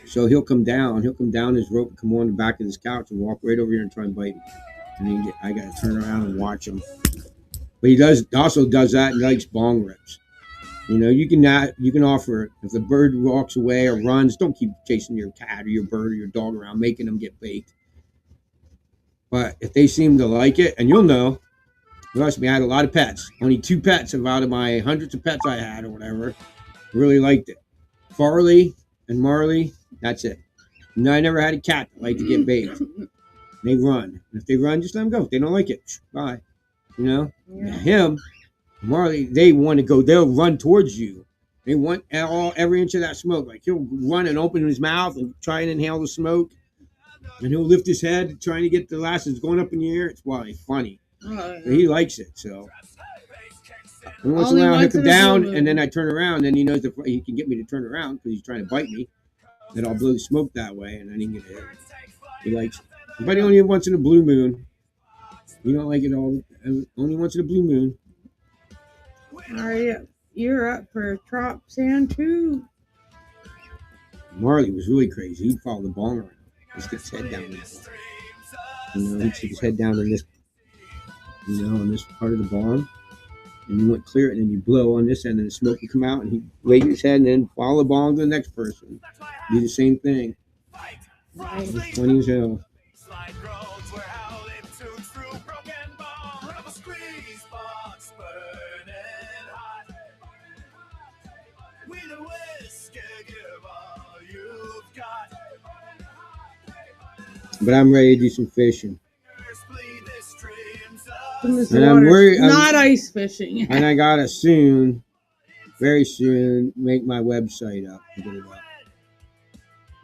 so he'll come down his rope, and come on the back of this couch, and walk right over here and try and bite me. And then I got to turn around and watch him. But he also does that and likes bong rips. You can offer, if the bird walks away or runs, don't keep chasing your cat or your bird or your dog around, making them get baked. But if they seem to like it, and you'll know, trust me, I had a lot of pets. Only 2 pets out of my hundreds of pets I had or whatever really liked it. Farley and Marley, that's it. No, I never had a cat that liked to get baked. They run. And if they run, just let them go. If they don't like it, bye. Yeah. Him, Marley, they want to go. They'll run towards you. They want every inch of that smoke. Like, he'll run and open his mouth and try and inhale the smoke. And he'll lift his head trying to get the lashes going up in the air. It's funny. Oh, yeah. He likes it, so. And once in a while, he'll come down, and then I turn around, and he knows he can get me to turn around because he's trying to bite me. Then I'll blow the smoke that way, and then he can get it. He likes it. But only once in a blue moon. You don't like it all. Only once in a blue moon. All right, you're up for Trop Sand 2. Marley was really crazy. He'd follow the bong around. He'd stick his head down in the bong. He'd stick his head down in this, on this part of the bong. And you went clear it, and then you blow on this end, and the smoke would come out, and he'd wave his head, and then follow the bong to the next person. Do the same thing. It was funny as hell. But I'm ready to do some fishing. And I'm worried. Not ice fishing. And I gotta soon, very soon, make my website up and get it up.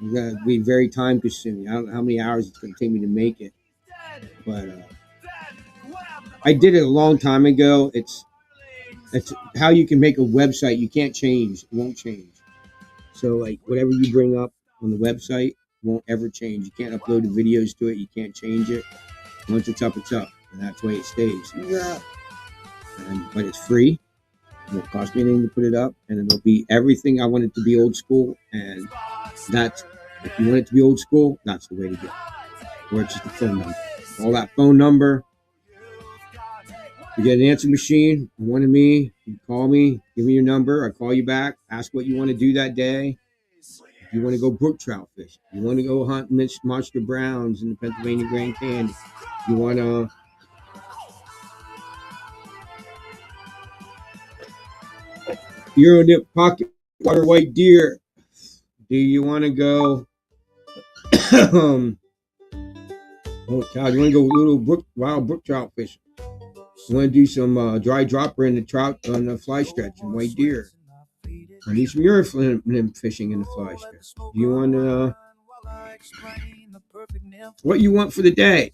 It's gonna be very time consuming. I don't know how many hours it's gonna take me to make it, but I did it a long time ago. It's how you can make a website. You can't change. It won't change. So like whatever you bring up on the website won't ever change. You can't upload the videos to it. You can't change it. Once it's up, it's up. And that's the way it stays. Yeah. But it's free. It won't cost me anything to put it up. And it'll be everything I want it to be old school. And that's, if you want it to be old school, that's the way to go. Or it's just a phone number. All that phone number. You get an answer machine. One of me. You call me. Give me your number. I call you back. Ask what you want to do that day. If you want to go brook trout fish. You want to go hunt monster browns in the Pennsylvania Grand Canyon. You want to... Euro dip pocket water white deer. Do you want to go? Oh God! You want to go little wild brook trout fishing? You want to do some dry dropper in the trout on the fly stretch and white deer? I need some Euro fishing in the fly stretch. Do you want to? What you want for the day?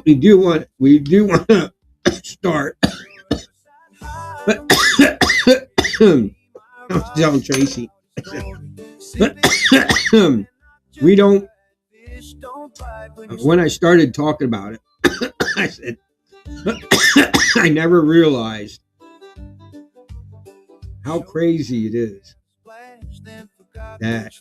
We do want to start. I'm telling Tracy. We don't. When I started talking about it, I said, I never realized how crazy it is that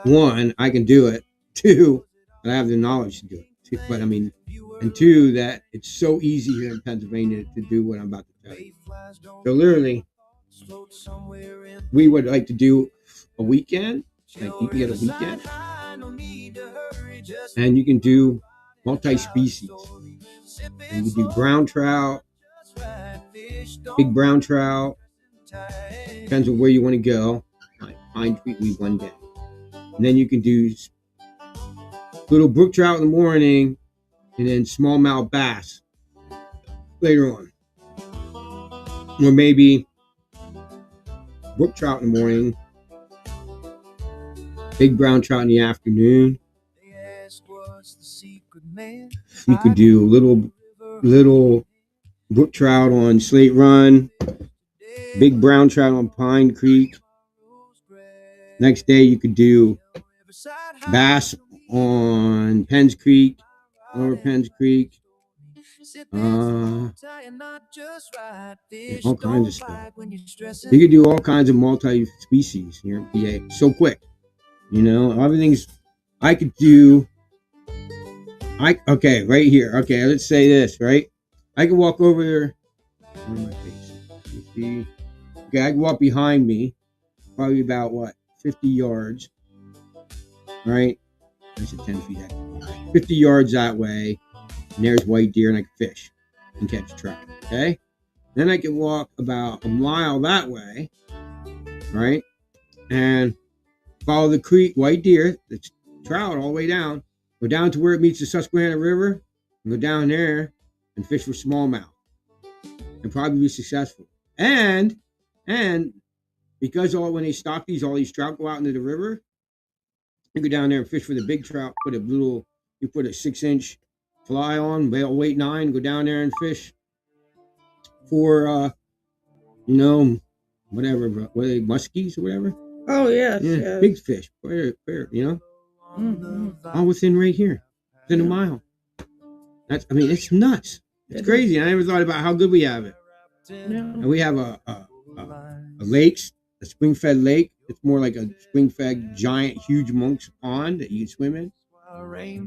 one, I can do it. Two, that I have the knowledge to do it. But I mean, and two, that it's so easy here in Pennsylvania to do what I'm about to tell you. So literally, we would like to do a weekend. Like you can get a weekend, and you can do multi-species. And you do brown trout, big brown trout. Depends on where you want to go. Like Pine Creek week one day, and then you can do little brook trout in the morning, and then smallmouth bass later on. Or maybe brook trout in the morning, big brown trout in the afternoon. You could do little brook trout on Slate Run, big brown trout on Pine Creek. Next day you could do bass on Penns Creek, Lower Penns Creek. All kinds of stuff. You could do all kinds of multi-species here in PA so quick. Everything's I could do. Okay, right here. Okay, let's say this, right? I can walk over here. Where am I facing? Okay, I can walk behind me, probably about 50 yards. Right? I said 10 feet. 50 yards that way. And there's white deer, and I can fish and catch a trout. Okay? Then I can walk about a mile that way, right? And follow the creek, white deer, the trout all the way down. Go down to where it meets the Susquehanna River, and go down there and fish for smallmouth. And probably be successful. And because when they stock all these trout go out into the river, you go down there and fish for the big trout, put a 6-inch fly on, weight 9, go down there and fish for, whatever, what are they, muskies or whatever? Oh, yes. Yeah, big fish, fair, Mm-hmm. all within right here, within a mile. It's nuts. It's crazy. I never thought about how good we have it. Yeah. And we have a lakes, a spring-fed lake. It's more like a spring-fed giant, huge monk's pond that you can swim in.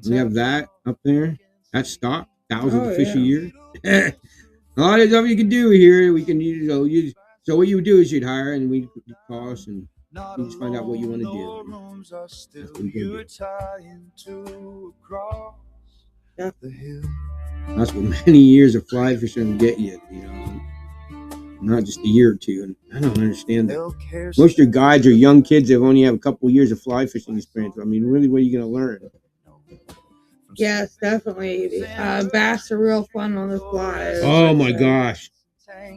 We have that up there. That's stocked. Thousands of fish a year. A lot of stuff you can do here. We can use. So what you would do is you'd hire, and we cost, and you just find out what you want to do. That's what you can do. Yeah. That's what many years of fly fishing will get you. You know, not just a year or two. And I don't understand that. Most of your guides are young kids that only have a couple of years of fly fishing experience. I mean, really, what are you going to learn? Yes, definitely. Bass are real fun on the fly. Oh my gosh!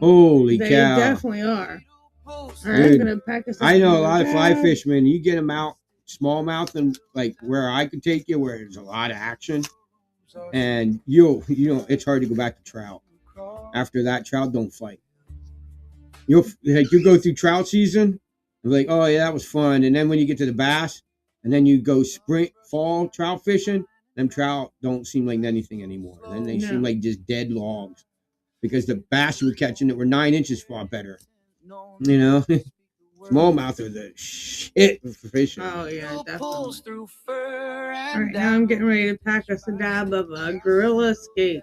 Holy They cow! definitely are. All right, Dude, I'm gonna pack us. I know a lot of fly fishermen. You get them out smallmouth and like where I could take you, where there's a lot of action, and it's hard to go back to trout. After that, trout don't fight. You go through trout season, and like, oh yeah, that was fun, and then when you get to the bass, and then you go fall trout fishing. Them trout don't seem like anything anymore. Then they seem like just dead logs because the bass you were catching that were 9 inches far better. You know, smallmouth are the shit for fishing. Oh yeah, definitely. All right, now I'm getting ready to pack us a dab of a gorilla skate.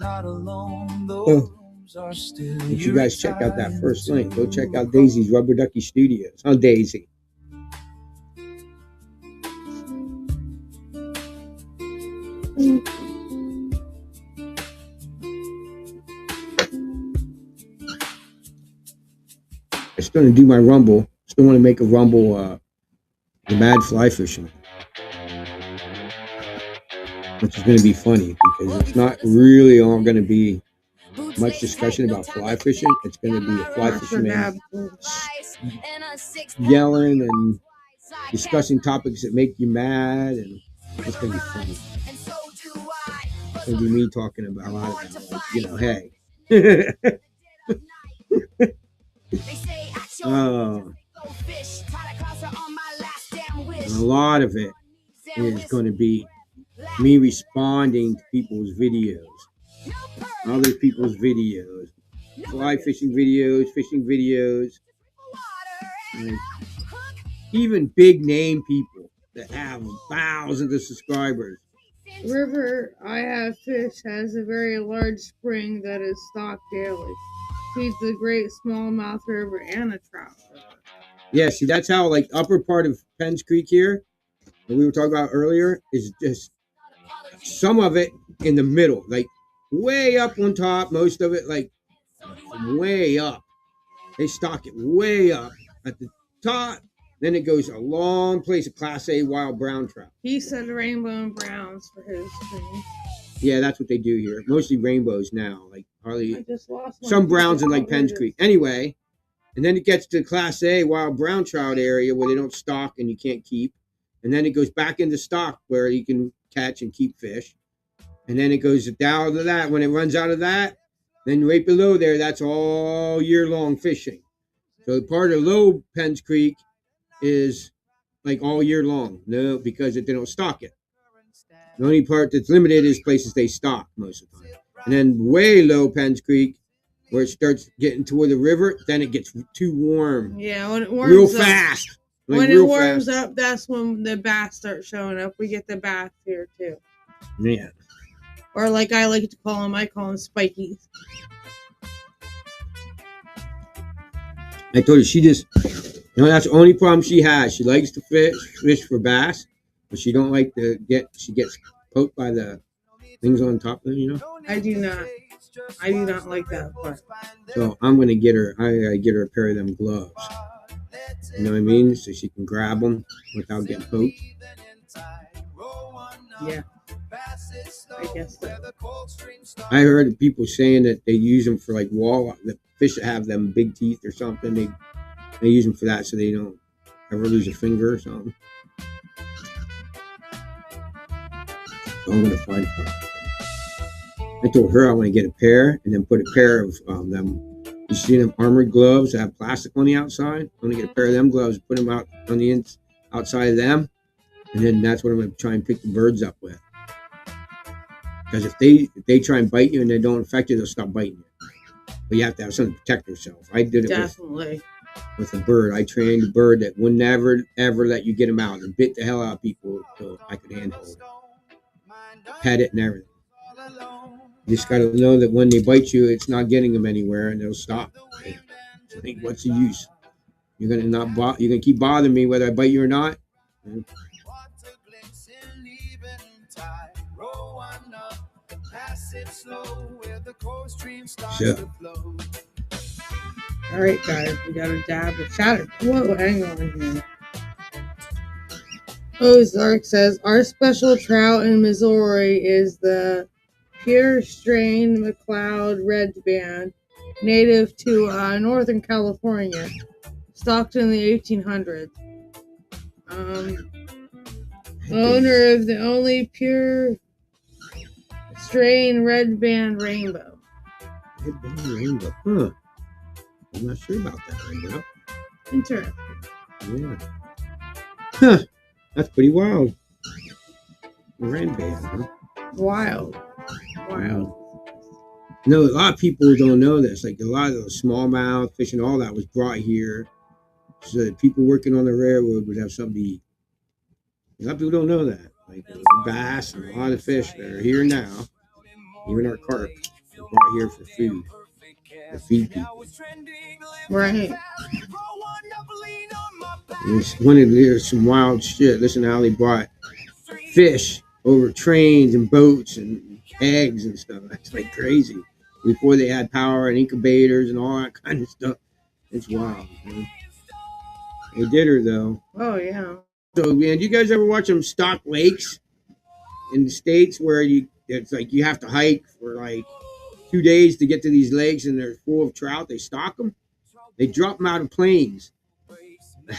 Oh. If you guys check out that first link, go check out Daisy's Rubber Ducky Studios. Oh, Daisy. I'm still going to do my rumble. Still want to make a rumble, the mad fly fishing, which is going to be funny because it's not really all going to be much discussion about fly fishing. It's going to be a fly fisherman yelling and discussing topics that make you mad, and it's going to be funny. It's going to be me talking about a lot of them, like, hey. And a lot of it is going to be me responding to people's videos, other people's videos, fly fishing videos, and even big name people that have thousands of subscribers. River I Have Fish has a very large spring that is stocked daily. Feeds the Great Smallmouth River and a trout river. Yeah, see, that's how, like, upper part of Penns Creek here, that we were talking about earlier, is just some of it in the middle, like way up on top, most of it, like, way up. They stock it way up at the top. Then it goes a long place of Class A wild brown trout. He said rainbow and browns for his thing. Yeah, that's what they do here. Mostly rainbows now. Like hardly some browns in like Penns Creek. Anyway, and then it gets to Class A wild brown trout area where they don't stock and you can't keep. And then it goes back into stock where you can catch and keep fish. And then it goes down to that. When it runs out of that, then right below there, that's all year long fishing. So part of low Penns Creek is like all year long. No, because they don't stock it. The only part that's limited is places they stock most of the time. And then way low Penns Creek, where it starts getting toward the river, then it gets too warm. Yeah, when it warms real up, fast. Like when real it warms fast. up, that's when the bass start showing up. We get the bass here too. Yeah. Or like I like to call them, I call them spikies. I told her that's the only problem she has. She likes to fish for bass, but she don't like she gets poked by the things on top of them, I do not like that part. So I'm going to get her a pair of them gloves. You know what I mean? So she can grab them without getting poked. Yeah. I guess so. I heard people saying that they use them for like walleye, the fish that have them big teeth or something. They use them for that so they don't ever lose a finger or something. So I'm going to find her. I told her I want to get a pair and then put a pair of them. You see them armored gloves that have plastic on the outside? I'm going to get a pair of them gloves, put them out on the outside of them, and then that's what I'm going to try and pick the birds up with. Because if they try and bite you and they don't infect you, they'll stop biting you. But you have to have something to protect yourself. I did it definitely. with a bird. I trained a bird that would never, ever let you get him out and bit the hell out of people until I could handhold it. Pet it and everything. You just got to know that when they bite you, it's not getting them anywhere and they'll stop. So think, what's the use? You're going to keep bothering me whether I bite you or not? So. All right, guys, we got a dab of shatter. Whoa, hang on here. Ozark says our special trout in Missouri is the pure strain McLeod red band, native to Northern California, stocked in the 1800s. Owner of the only pure strain red band rainbow. Red band rainbow, huh? I'm not sure about that rainbow. Interesting. Yeah. Huh. That's pretty wild. Red band, huh? Wild. No, a lot of people don't know this. Like a lot of the smallmouth fish and all that was brought here so that people working on the railroad would have something to eat. A lot of people don't know that. Like bass and a lot of fish that are here now, even our carp, are brought here for food. To feed people. Right. There's some wild shit. Listen to how they brought fish over trains and boats and eggs and stuff. That's like crazy. Before they had power and incubators and all that kind of stuff. It's wild, man. They did her though. Oh yeah. So man, do you guys ever watch them stock lakes in the States where it's like you have to hike for like 2 days to get to these lakes and they're full of trout? They stock them. They drop them out of planes.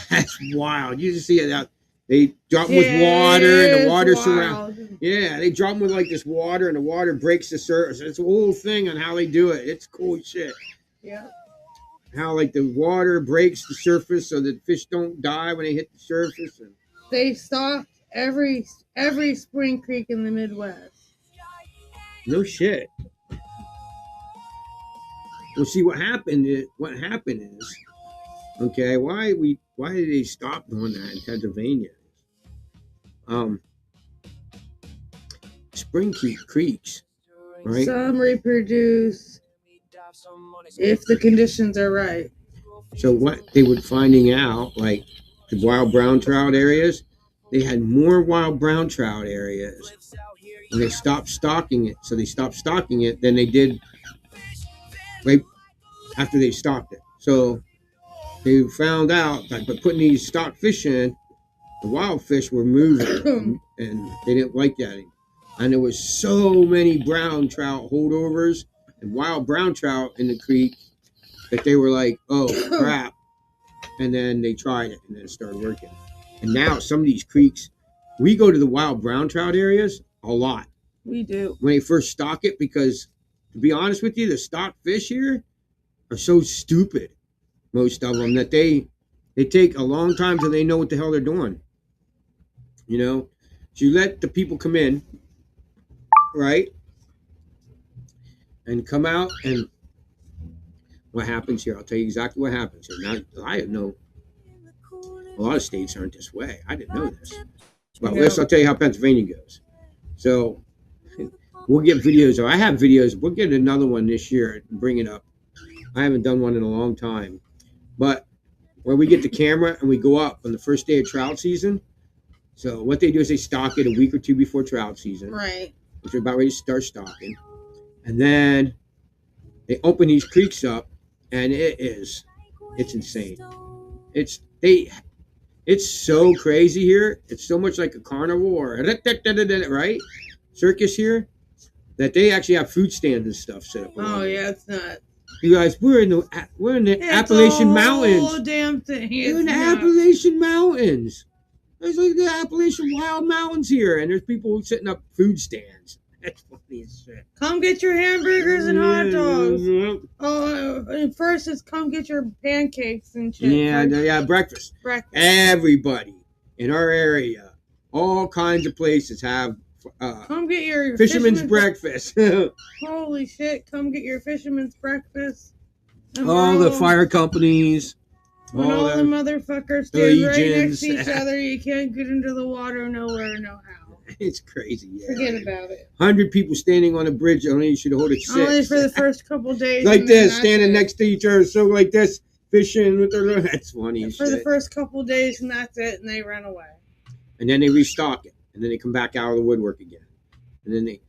That's wild. You just see it out. They drop them with water and the water surrounds. Yeah, they drop them with like this water and the water breaks the surface. It's a whole thing on how they do it. It's cool shit. Yeah. How like the water breaks the surface so that fish don't die when they hit the surface. And they stocked every spring creek in the Midwest. No shit. Well, see what happened is, okay, why did they stop doing that in Pennsylvania? Spring creeks, right? Some reproduce if the conditions are right. So what they were finding out, like the wild brown trout areas, they had more wild brown trout areas when they stopped stocking it. So they stopped stocking it than they did right after they stopped it. So they found out that by putting these stock fish in, the wild fish were moving and they didn't like that. And there was so many brown trout holdovers and wild brown trout in the creek that they were like, oh crap. And then they tried it and then it started working. And now some of these creeks, we go to the wild brown trout areas a lot. We do. When they first stock it, because to be honest with you, the stock fish here are so stupid, most of them, that they take a long time till they know what the hell they're doing. You know, so you let the people come in, right, and come out, and what happens here? I'll tell you exactly what happens here. Now, I know a lot of states aren't this way. I didn't know this, but I'll tell you how Pennsylvania goes. So we'll get videos. I have videos. We'll get another one this year and bring it up. I haven't done one in a long time, but where we get the camera and we go up on the first day of trout season. So what they do is they stock it a week or two before trout season, right? Which are about ready to start stocking, and then they open these creeks up, and it's insane. It's so crazy here. It's so much like a carnival or right circus here that they actually have food stands and stuff set up. Oh yeah, it's not. You guys, we're in the Appalachian Mountains. Oh damn thing! We're in the Appalachian Mountains. There's like the Appalachian Wild Mountains here, and there's people setting up food stands. That's funny as shit. Come get your hamburgers and hot dogs. Yeah. Oh, and first it's come get your pancakes and shit. Yeah, breakfast. Everybody in our area, all kinds of places have come get your fisherman's breakfast. Holy shit, come get your fisherman's breakfast. All the fire companies, When all the motherfuckers stand right next to each other, you can't get into the water nowhere, no how. It's crazy. Yeah. Forget about it. 100 people standing on a bridge, only you should hold it 6. Only for the first couple days. Like this, standing next to each other, so like this, fishing with their. That's funny. For the first couple days, and that's it, and they run away. And then they restock it, and then they come back out of the woodwork again. And then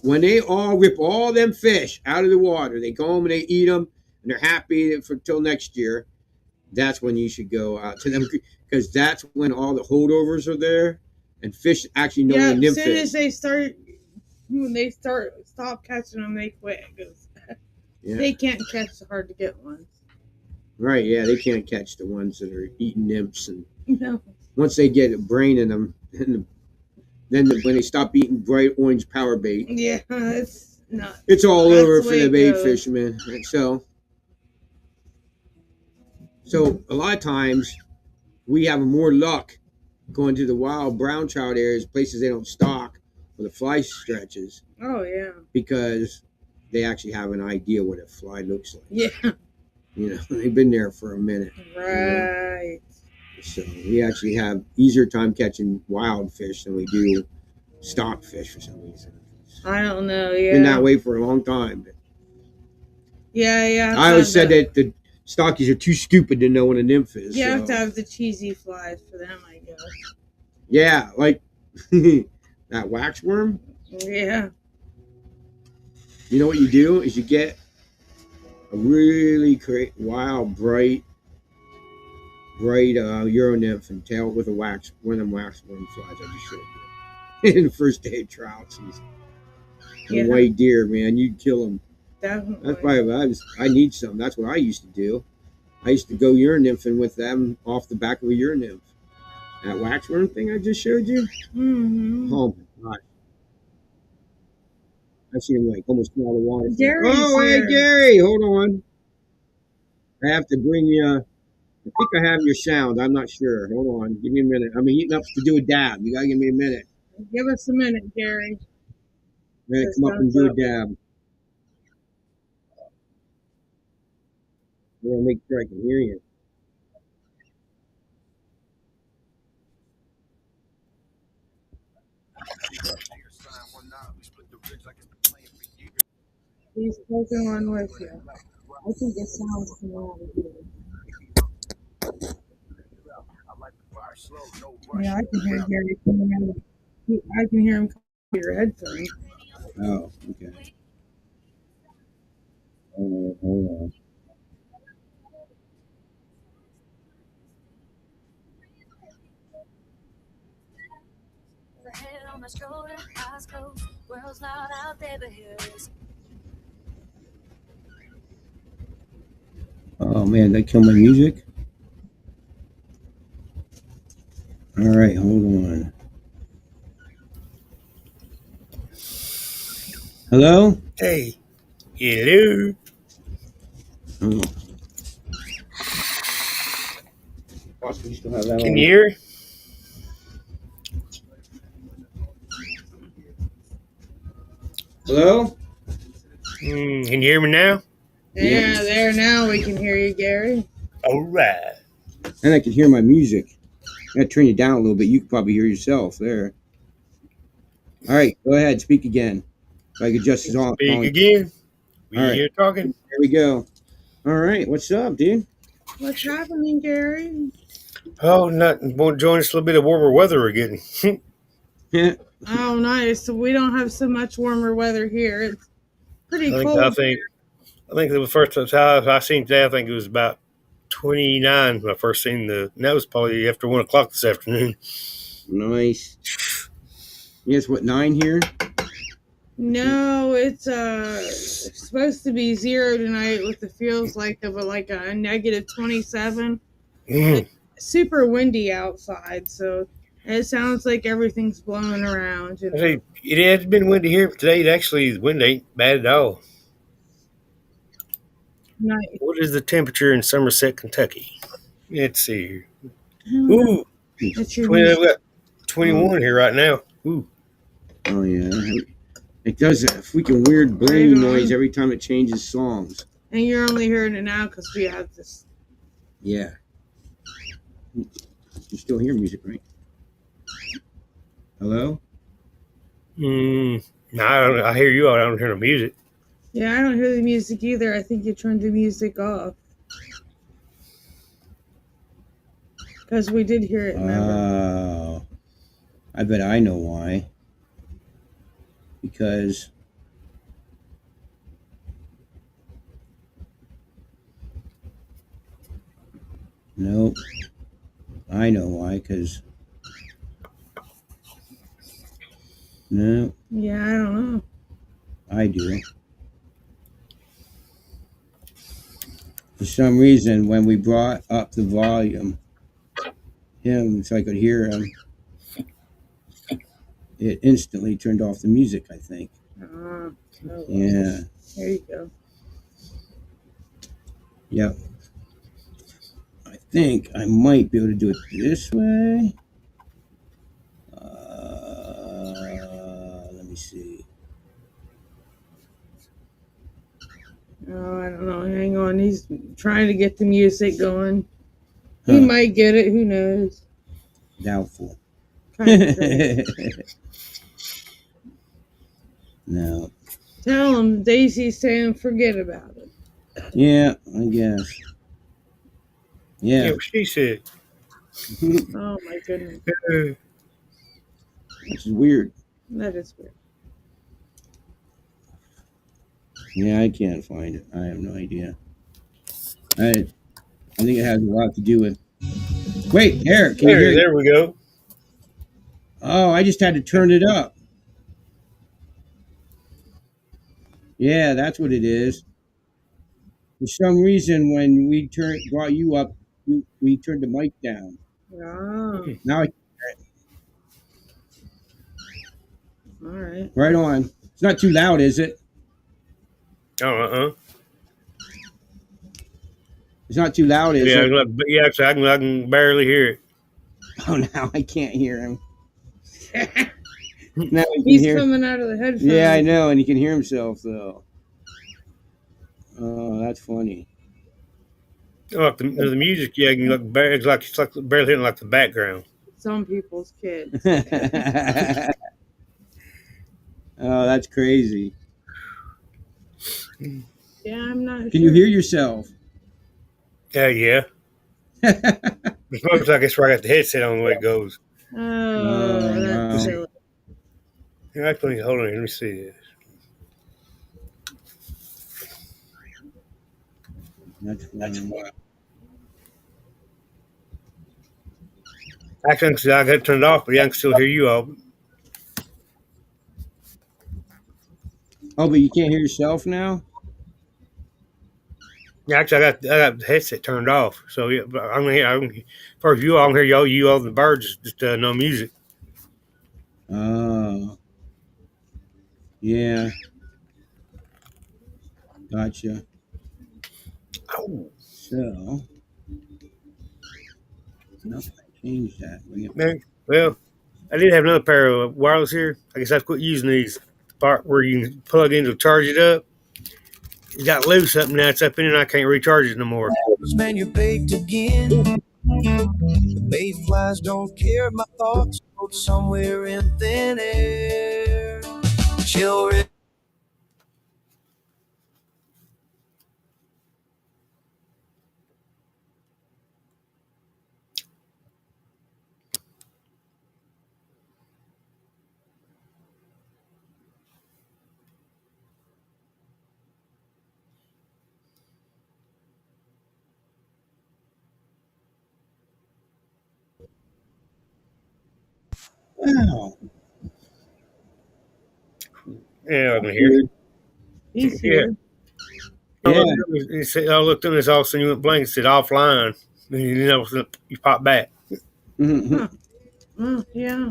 when they all rip all them fish out of the water, they go home and they eat them, and they're happy till next year. That's when you should go out to them, because that's when all the holdovers are there, and fish actually know when nymph is. As when they stop catching them, they quit because they can't catch the hard to get ones. Right? Yeah, they can't catch the ones that are eating nymphs, and no. Once they get a brain in them, then when they stop eating bright orange power bait, it's all over for the bait fishermen. And so a lot of times we have more luck going to the wild brown trout areas, places they don't stock, where the fly stretches. Oh, yeah. Because they actually have an idea what a fly looks like. Yeah. They've been there for a minute. Right. So we actually have easier time catching wild fish than we do stock fish for some reason. I don't know, yeah. Been that way for a long time. But yeah. I always said that the stockies are too stupid to know what a nymph is. You have to have the cheesy flies for them, I guess. Yeah, like that waxworm. Yeah. You know what you do is you get a really wild, bright Euro nymph and tail with one of them waxworm flies I just showed you. In the first day of trout season. And white deer, man, you'd kill them. Definitely. That's why I need some. That's what I used to do. I used to go urine nymphing with them off the back of a urine nymph. That waxworm thing I just showed you? Mm-hmm. Oh my God. I see him almost come out of the water. Hey, Gary, hold on. I have to bring you. I think I have your sound. I'm not sure. Hold on. Give me a minute. I'm heating up to do a dab. You got to give me a minute. Give us a minute, Gary. I'm going to come up and do a dab. I'm going to make sure I can hear you. He's taking one with you. I think it sounds coming out of here. Yeah, I can hear Gary coming out of. I can hear him coming out of your headphones. Oh, okay. Hold on. Oh man, that killed my music. All right, hold on. Hello? Hey. Hello. Oh. Can you hear? Hello? Can you hear me now? Yeah, there now we can hear you, Gary. All right. And I can hear my music. I gotta turn you down a little bit. You can probably hear yourself there. All right, go ahead. Speak again. If I could just speak again. All right. You're talking. There we go. All right, what's up, dude? What's happening, Gary? Oh, nothing. Want to join us a little bit of warmer weather we're getting. Yeah. Oh, nice. So we don't have so much warmer weather here. It's pretty cold. I think the first time I seen today, I think it was about 29 when I first seen and that was probably after 1 o'clock this afternoon. Nice. Yes, what, 9 here? No, it's supposed to be 0 tonight with the feels like of a negative 27. It's super windy outside, so it sounds like everything's blowing around. It has been windy here, but today the wind ain't bad at all. Nice. What is the temperature in Somerset, Kentucky? Let's see here. Ooh, 21 here right now. Ooh. Oh yeah, it does a freaking weird blaring noise every time it changes songs. And you're only hearing it now because we have this. Yeah. You still hear music, right? Hello? No, I hear you. I don't hear no music. Yeah, I don't hear the music either. I think you turned the music off. Because we did hear it, remember? Oh, I bet I know why. Because nope, I know why. Because no, Yeah, I don't know. I do. For some reason, when we brought up the volume, so I could hear him, it instantly turned off the music. I think. Oh, well. Yeah. There you go. Yep. I think I might be able to do it this way. Let me see. Oh, I don't know. Hang on. He's trying to get the music going. He Huh. might get it. Who knows? Doubtful. Kind of crazy. No. Tell him Daisy's saying forget about it. Yeah, I guess. Yeah. What she said. Oh my goodness. Which is weird. That is weird. Yeah, I can't find it. I have no idea. I think it has a lot to do with. Wait, Eric, can you hear? There we go. Oh, I just had to turn it up. Yeah, that's what it is. For some reason, when we brought you up, we turned the mic down. Oh, Now, all right. right on. It's not too loud, is it? Oh, It's not too loud, is yeah, it? actually, I can barely hear it. Oh, now I can't hear him. Now he can He's hear. coming out of the headphones. Yeah, I know, and he can hear himself though. Oh, that's funny. Oh, the music, yeah, you look it's like barely hitting like the background. Some people's kids. Oh, that's crazy. Yeah, I'm not Can sure. you hear yourself? Yeah. It looks like it's where I got the headset on the way it goes. Oh, that's wow. silly. Actually, hold on, let me see this. That's wild. Actually, I got it turned off, but yeah, I can still hear you all. Oh, but you can't hear yourself now? Yeah, actually, I got the headset turned off, so yeah, but I'm gonna hear. First, you all can hear you all the birds, just no music. Oh, yeah. Gotcha. Oh, So, nothing. I changed that. man. Well, I did have another pair of wireless here. I guess I quit using these. The part where you can plug in to charge it up. It got loose up now. It's up in it, and I can't recharge it no more. Man, you're baked again. The mayflies don't care. My thoughts float somewhere in thin air. Children. Wow. Yeah, I can hear it. He's Yeah. here. Yeah. I looked in this all of a sudden you went blank. It said offline. And you pop back. Mm-hmm. Huh. Oh, yeah.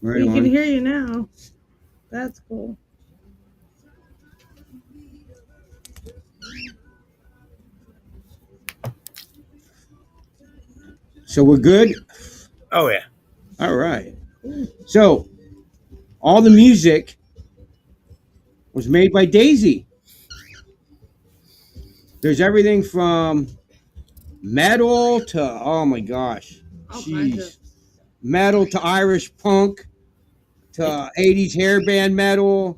Right He on. can hear you now. That's cool. So we're good? Oh yeah. All right. So, all the music was made by Daisy. There's everything from metal to, oh my gosh, All kinds Jeez. Metal to Irish punk to 80s hairband metal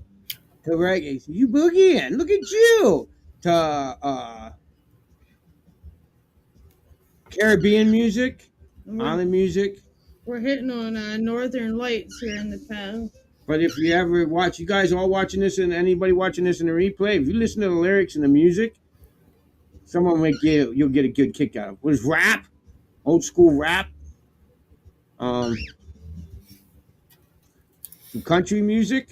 to reggae. You boogieing. Look at you. To Caribbean music, island music. We're hitting on Northern Lights here in the town. But if you ever watch, you guys all watching this and anybody watching this in the replay, if you listen to the lyrics and the music, someone will you'll get a good kick out of it. What is rap? Old school rap. Some country music.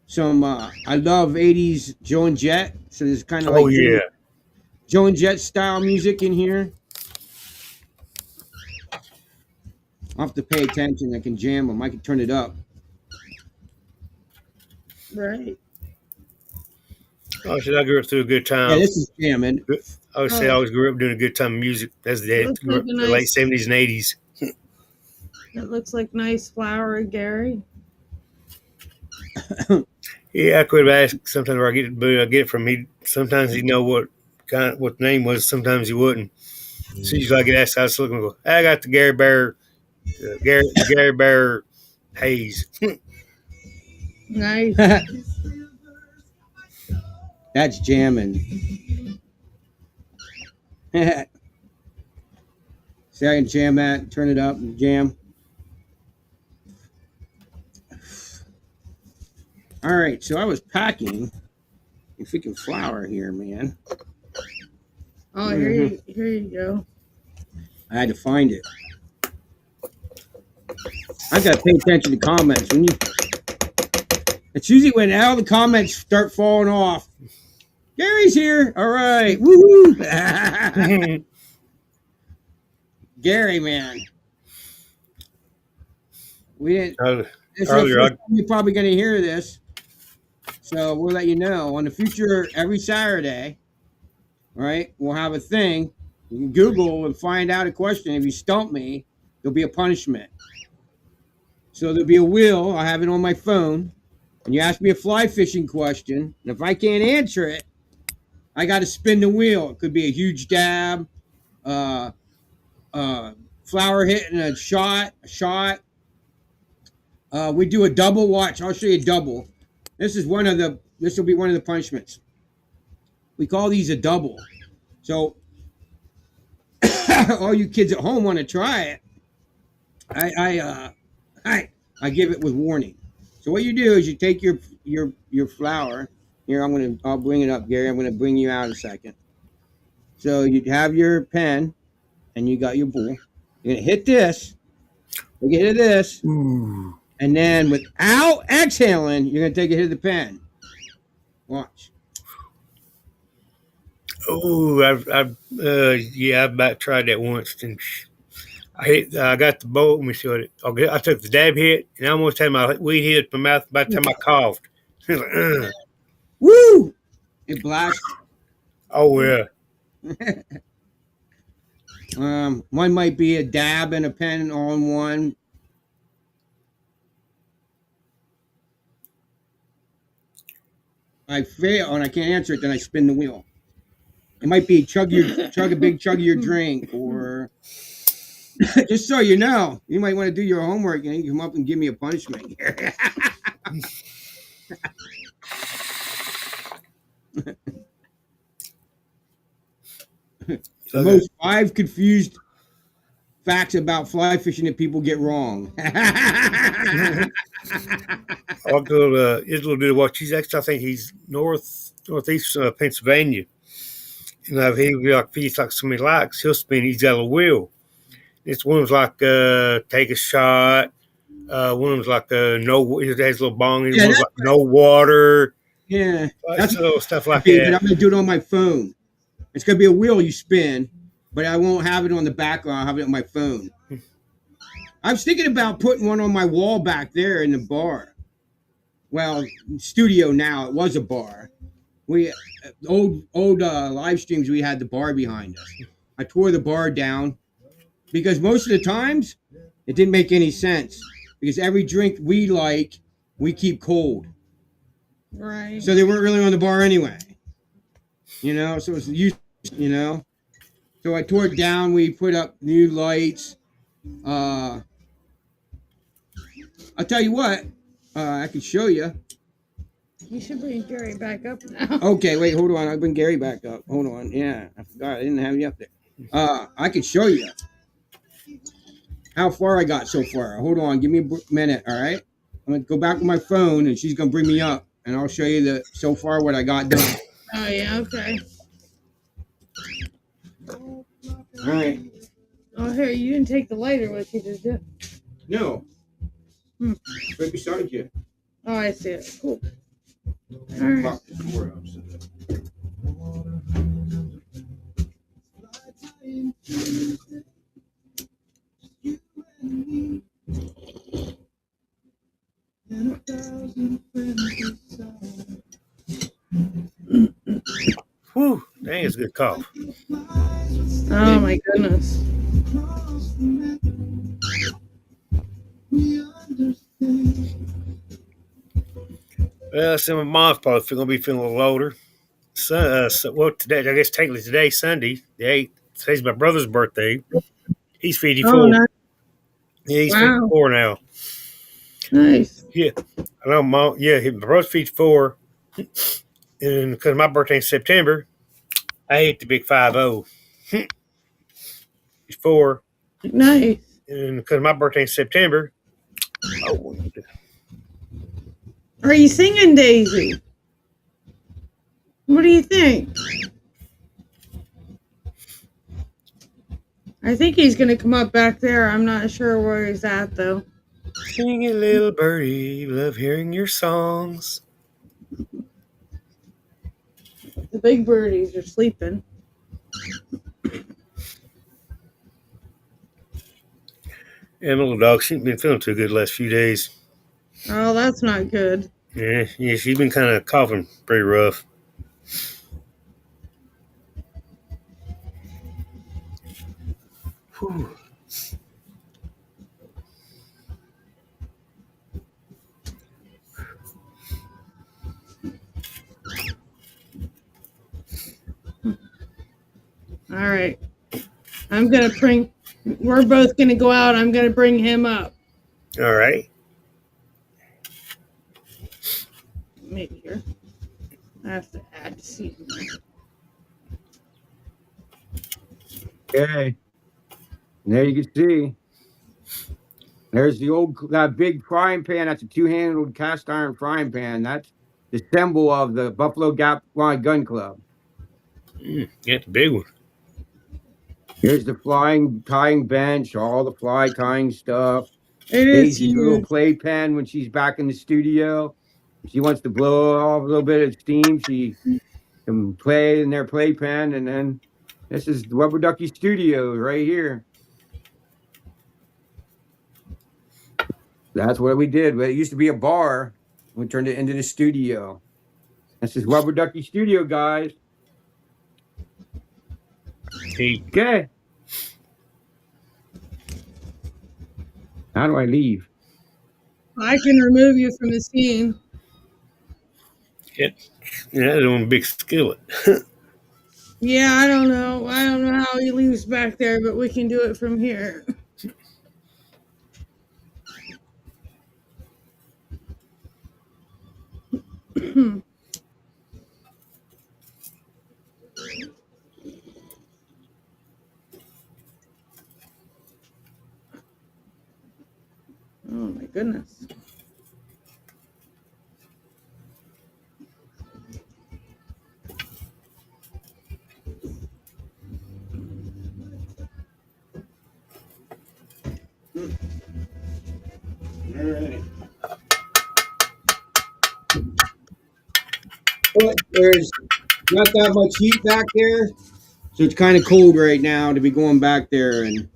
Some I love 80s Joe and Jet. So there's kind of like Joe and Jet style music in here. I'll have to pay attention. I can jam them. I can turn it up. Right. I said I grew up through a good time. Yeah, this is jamming. I would say I always grew up doing a good time of music. That's the late 70s and 80s. That looks like nice flour, Gary. Yeah, I could ask sometimes where I get it, but I get it from he. Sometimes he'd know what the name was. Sometimes he wouldn't. So usually I get asked, I was looking and go, I got the Gary Bear, Gary Bear Haze. Nice. That's jamming. See, I can jam that, turn it up and jam. All right, so I was packing a freaking flour here, man. Oh, here you go. I had to find it. I got to pay attention to comments. It's usually when all the comments start falling off. Gary's here. All right. Woohoo. Gary, man. We didn't. You're probably going to hear this. So we'll let you know. On the future, every Saturday, right, we'll have a thing. You can Google and find out a question. If you stump me, there'll be a punishment. So there'll be a wheel. I have it on my phone. And you ask me a fly fishing question. And if I can't answer it, I got to spin the wheel. It could be a huge dab, flower hitting a shot. We do a double watch. I'll show you a double. This will be one of the punishments. We call these a double. So all you kids at home want to try it. I give it with warning. So what you do is you take your flour. Here, I'll bring it up, Gary. I'm gonna bring you out in a second. So you have your pen and you got your bowl. You're gonna hit this. Take a hit of this. Ooh. And then without exhaling, you're going to take a hit of the pen. Watch. Oh, I've about tried that once. And I got the bowl. Let me see what I took the dab hit, and I almost had my weed hit my mouth by the time I coughed. Like, Woo! It blasted. Oh, yeah. One might be a dab and a pen on one. I fail and I can't answer it, then I spin the wheel. It might be chug a big chug of your drink, or just so you know, you might want to do your homework and you come up and give me a punishment here. The most 5 confused facts about fly fishing that people get wrong. I'll go to his little bit of what he's actually. I think he's northeast Pennsylvania, and he'll be like, if he's like somebody likes, he'll spin. He's got a wheel. This one's like take a shot. One's like no. It has a little bong. One's like no water. Yeah, that's little stuff like that. But I'm gonna do it on my phone. It's gonna be a wheel you spin, but I won't have it on the background. I'll have it on my phone. I was thinking about putting one on my wall back there in the bar. Well, studio now. It was a bar. We old live streams. We had the bar behind us. I tore the bar down because most of the times it didn't make any sense because every drink we like we keep cold. Right. So they weren't really on the bar anyway. So it's used. So I tore it down. We put up new lights. I'll tell you what. I can show you. You should bring Gary back up now. Okay, wait, hold on. I'll bring Gary back up. Hold on. Yeah, I forgot. I didn't have you up there. I can show you how far I got so far. Hold on. Give me a minute, all right? I'm going to go back with my phone, and she's going to bring me up, and I'll show you so far what I got done. Oh, yeah, okay. All right. Oh, here, you didn't take the lighter with you, did you? No. Right beside you. Oh, I see it. Cool. All right. Lock the door up so that- Whew, dang, it's a good cough. Oh, my goodness. Well, some of my mom's probably going to be feeling a little older. Well, today, I guess technically today's Sunday, the 8th. Today's my brother's birthday. He's 54. Oh, nice. Yeah, he's Wow. 54 now. Nice. Yeah, I know, Mom. Yeah, my brother's 54. And because my birthday's in September, I hate the big 5-0. He's 4. Nice. And because my birthday's in September, oh, Are you singing, Daisy? What do you think? I think he's going to come up back there. I'm not sure where he's at, though. sing it, little birdie, love hearing your songs. The big birdies are sleeping. Yeah, my little dog, she's been feeling too good the last few days. Oh, that's not good. Yeah, she's been kind of coughing pretty rough. Whew. All right. We're both going to go out. I'm going to bring him up. All right. Maybe here. I have to add seat. Okay. There you can see. There's that big frying pan. That's a two-handled cast iron frying pan. That's the symbol of the Buffalo Gap Gun Club. Yeah, it's a big one. Here's the tying bench, all the fly tying stuff. It is Daisy's little huge. playpen when she's back in the studio. If she wants to blow off a little bit of steam, she can play in their playpen. And then this is Rubber Ducky Studios right here. That's what we did. It used to be a bar. We turned it into the studio. This is Rubber Ducky Studio, guys. Hey, Okay. How do I leave? I can remove you from the scene. yeah, it's on a big skillet. Yeah, I don't know. I don't know how he leaves back there, but we can do it from here. Oh my goodness. All right. Well, there's not that much heat back there, so it's kind of cold right now to be going back there, and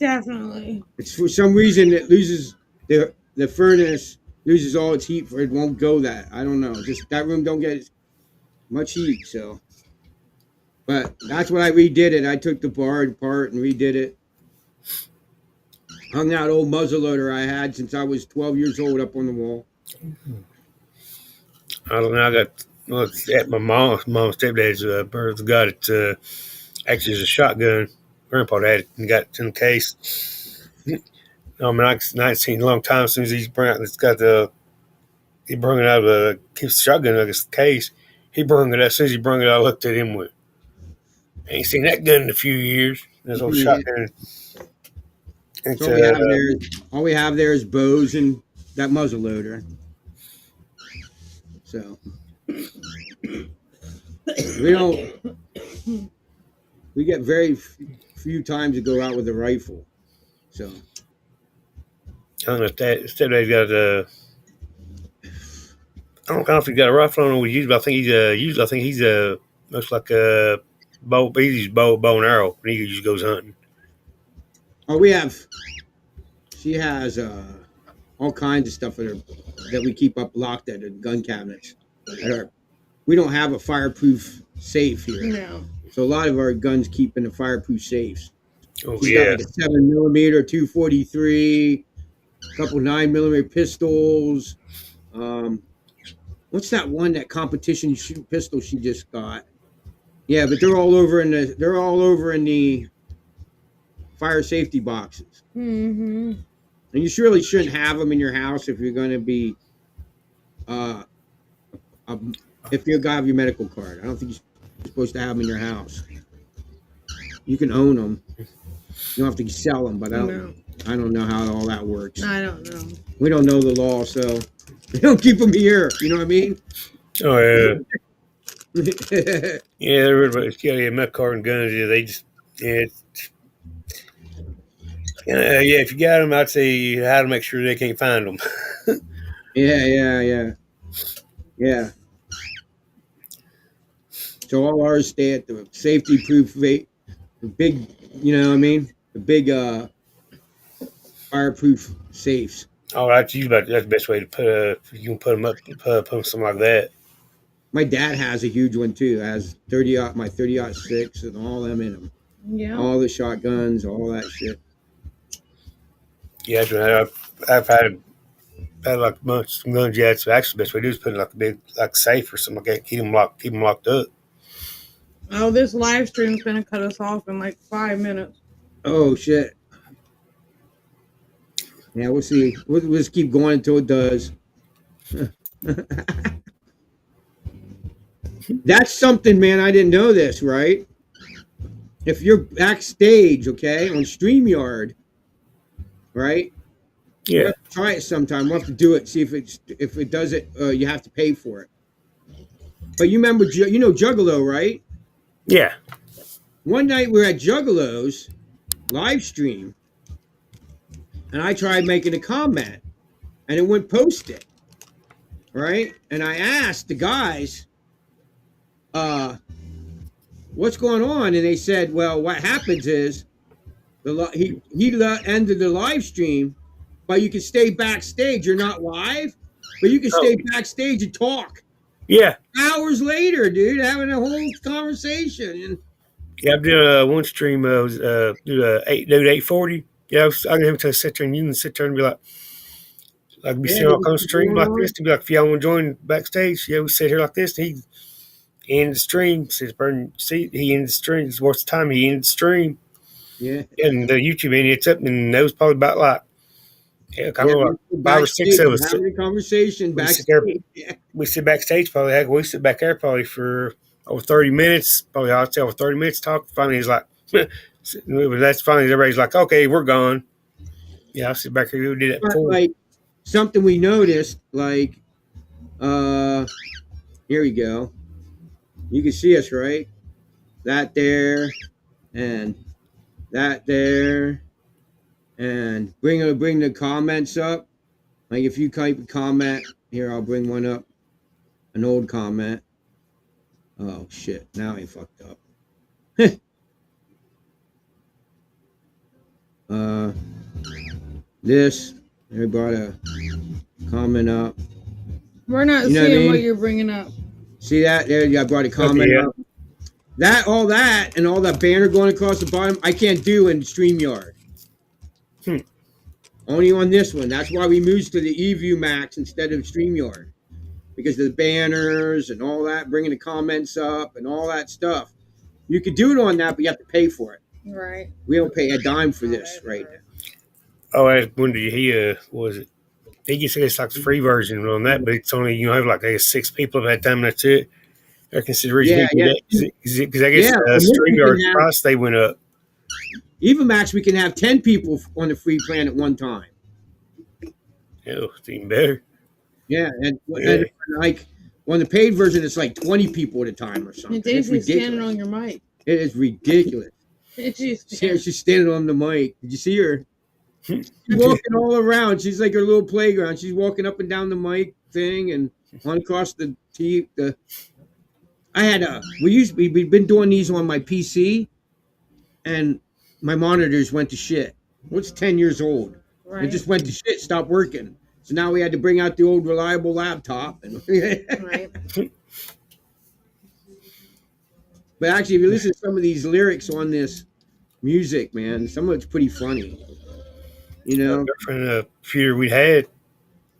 Definitely. it's for some reason it loses the furnace loses all its heat for it won't go that. I don't know. Just that room don't get much heat, so. But that's what I redid it. I took the bar apart and redid it. Hung that old muzzleloader I had since I was 12 years old up on the wall. I don't know. It's at my mom's stepdad's birth. Got it Actually, it's a shotgun. Grandpa had it and got it in the case. I mean, I've not seen it in a long time. As soon as he brought it out of the shotgun out of the case. He brung it. As soon as he brung it, I looked at him with. I ain't seen that gun in a few years. This old shotgun. It's, So all we have there is bows and that muzzle loader. So we get very few times to go out with a rifle. So I don't know if that instead he's got I don't know if he's got a rifle. I don't know what he uses, but I think he's much like a bow. He uses bow and arrow when he usually goes hunting. Oh, she has all kinds of stuff that we keep up locked at the gun cabinets. We don't have a fireproof safe here. No. So a lot of our guns keep in the fireproof safes. Oh, She's yeah. got like a 7mm, 243, a couple 9mm pistols. What's that one, that competition shoot pistol she just got? Yeah, but they're all over in the fire safety boxes. Mm-hmm. And you surely shouldn't have them in your house if you're going to be, if you have your medical card. I don't think you're supposed to have them in your house. You can own them. You don't have to sell them, but I don't know how all that works. I don't know. We don't know the law, so we don't keep them here. You know what I mean? Oh, yeah. Yeah, everybody's got a med card and guns. Yeah, they just, if you got them, I'd say how to make sure they can't find them. Yeah. So all ours stay at the safety-proof, the big, you know what I mean? The big fireproof safes. Oh, that's the best way to you can put them up, put something like that. My dad has a huge one too. It has my 30-06 and all them in them. Yeah. All the shotguns, all that shit. Yeah, I've had like much guns. Yeah, so actually the best way to do is put it like a big safe or something like that. Keep them locked up. Oh, this live stream's gonna cut us off in like 5 minutes. Oh shit. Yeah, we'll see. We'll just keep going until it does. That's something, man. I didn't know this, right? If you're backstage, okay, on StreamYard, right? Yeah. We'll try it sometime. We'll have to do it. See if it does it. You have to pay for it. But you remember, Juggalo, right? Yeah. One night we were at Juggalo's live stream, and I tried making a comment, and it wouldn't post it, right? And I asked the guys, what's going on? And they said, well, what happens is he ended the live stream, but you can stay backstage. You're not live, but you can stay backstage and talk. Yeah. Hours later, dude, having a whole conversation. And yeah, I did one stream. Was do 840. Yeah, I can have to sit there and you can sit there and be like be sitting on the stream like this. To be like, if y'all want to join backstage, yeah, we sit here like this. And he ended the stream. Says, "Burn seat." He ended the stream. It's worth the time. He ended the stream. Yeah. And the YouTube ended up, and that was probably about like. Yeah, kind of like 5 or 6 of us. Having a conversation backstage. We sit backstage probably. Heck, we sit back there probably for over 30 minutes. Probably I'd say over 30 minutes talk. Finally, he's like, that's finally everybody's like, okay, we're gone. Yeah, I sit back here. We did that before. Like something we noticed, like, here we go. You can see us, right? That there, and that there. And bring the comments up. Like if you type a comment here, I'll bring one up. An old comment. Oh shit! Now I fucked up. This. I brought a comment up. We're not seeing what you're bringing up. See that? There, I brought a comment up. All that, and all that banner going across the bottom, I can't do in StreamYard. Only on this one. That's why we moved to the eView Max instead of StreamYard. Because of the banners and all that, bringing the comments up and all that stuff. You could do it on that, but you have to pay for it. Right. We don't pay a dime for this right now. Oh, I wonder he what was it? He just said it's like the free version on that, but it's only have like I guess 6 people at that time. That's it. They're considering because I guess StreamYard's price they went up. Even max, we can have 10 people on the free plan at one time. Oh, it's even better. Yeah, and like on the paid version, it's like 20 people at a time or something. And Daisy's standing on your mic. It is ridiculous. She's standing on the mic. Did you see her? She's walking all around. She's like her little playground. She's walking up and down the mic thing and on across the TV. I had we've been doing these on my PC, and my monitors went to shit. It's 10 years old. Right. It just went to shit, stopped working. So now we had to bring out the old reliable laptop. Right. But actually, if you listen to some of these lyrics on this music, man, some of it's pretty funny. You know, different computer we had,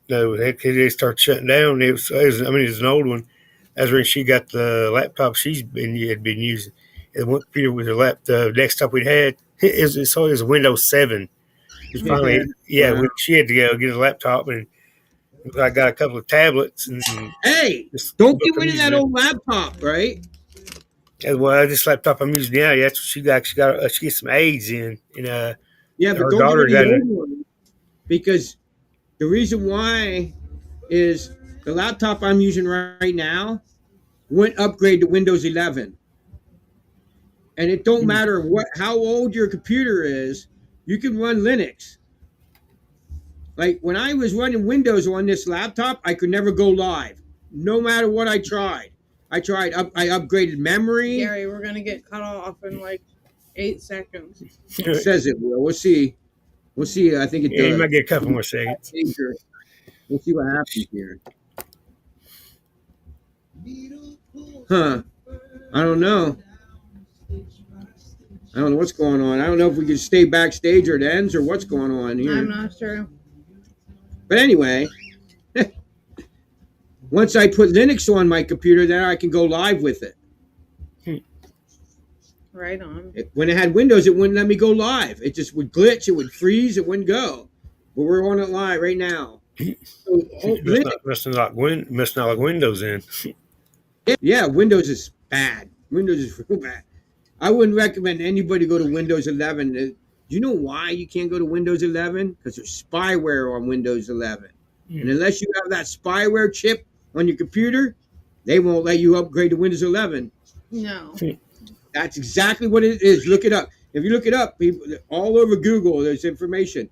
they started shutting down. It was an old one. That's when she got the laptop had been using. And one computer with the desktop we had, it was a Windows 7. It was finally, when she had to go get a laptop, and I got a couple of tablets. And hey, don't get rid of that old laptop, right? Well, this laptop I'm using now, that's what she got. She gets some AIDS in, and but her don't daughter get rid of got the old one, because the reason why is the laptop I'm using right now went upgrade to Windows 11, and it don't matter how old your computer is, you can run Linux. Like when I was running Windows on this laptop, I could never go live, no matter what I tried. I upgraded memory. Gary, we're gonna get cut off in like 8 seconds. It says it will. We'll see. We'll see. I think it does. You might get a couple more seconds. We'll see what happens here. Huh. I don't know. I don't know what's going on. I don't know if we can stay backstage or it ends or what's going on here. I'm not sure. But anyway, once I put Linux on my computer, then I can go live with it. Right on. When it had Windows, it wouldn't let me go live. It just would glitch. It would freeze. It wouldn't go. But we're on it live right now. So, must not like Windows in. Yeah, Windows is bad. Windows is real bad. I wouldn't recommend anybody go to Windows 11. Do you know why you can't go to Windows 11? Because there's spyware on Windows 11. And unless you have that spyware chip on your computer, they won't let you upgrade to Windows 11. No. That's exactly what it is. Look it up. If you look it up, people all over Google, there's information.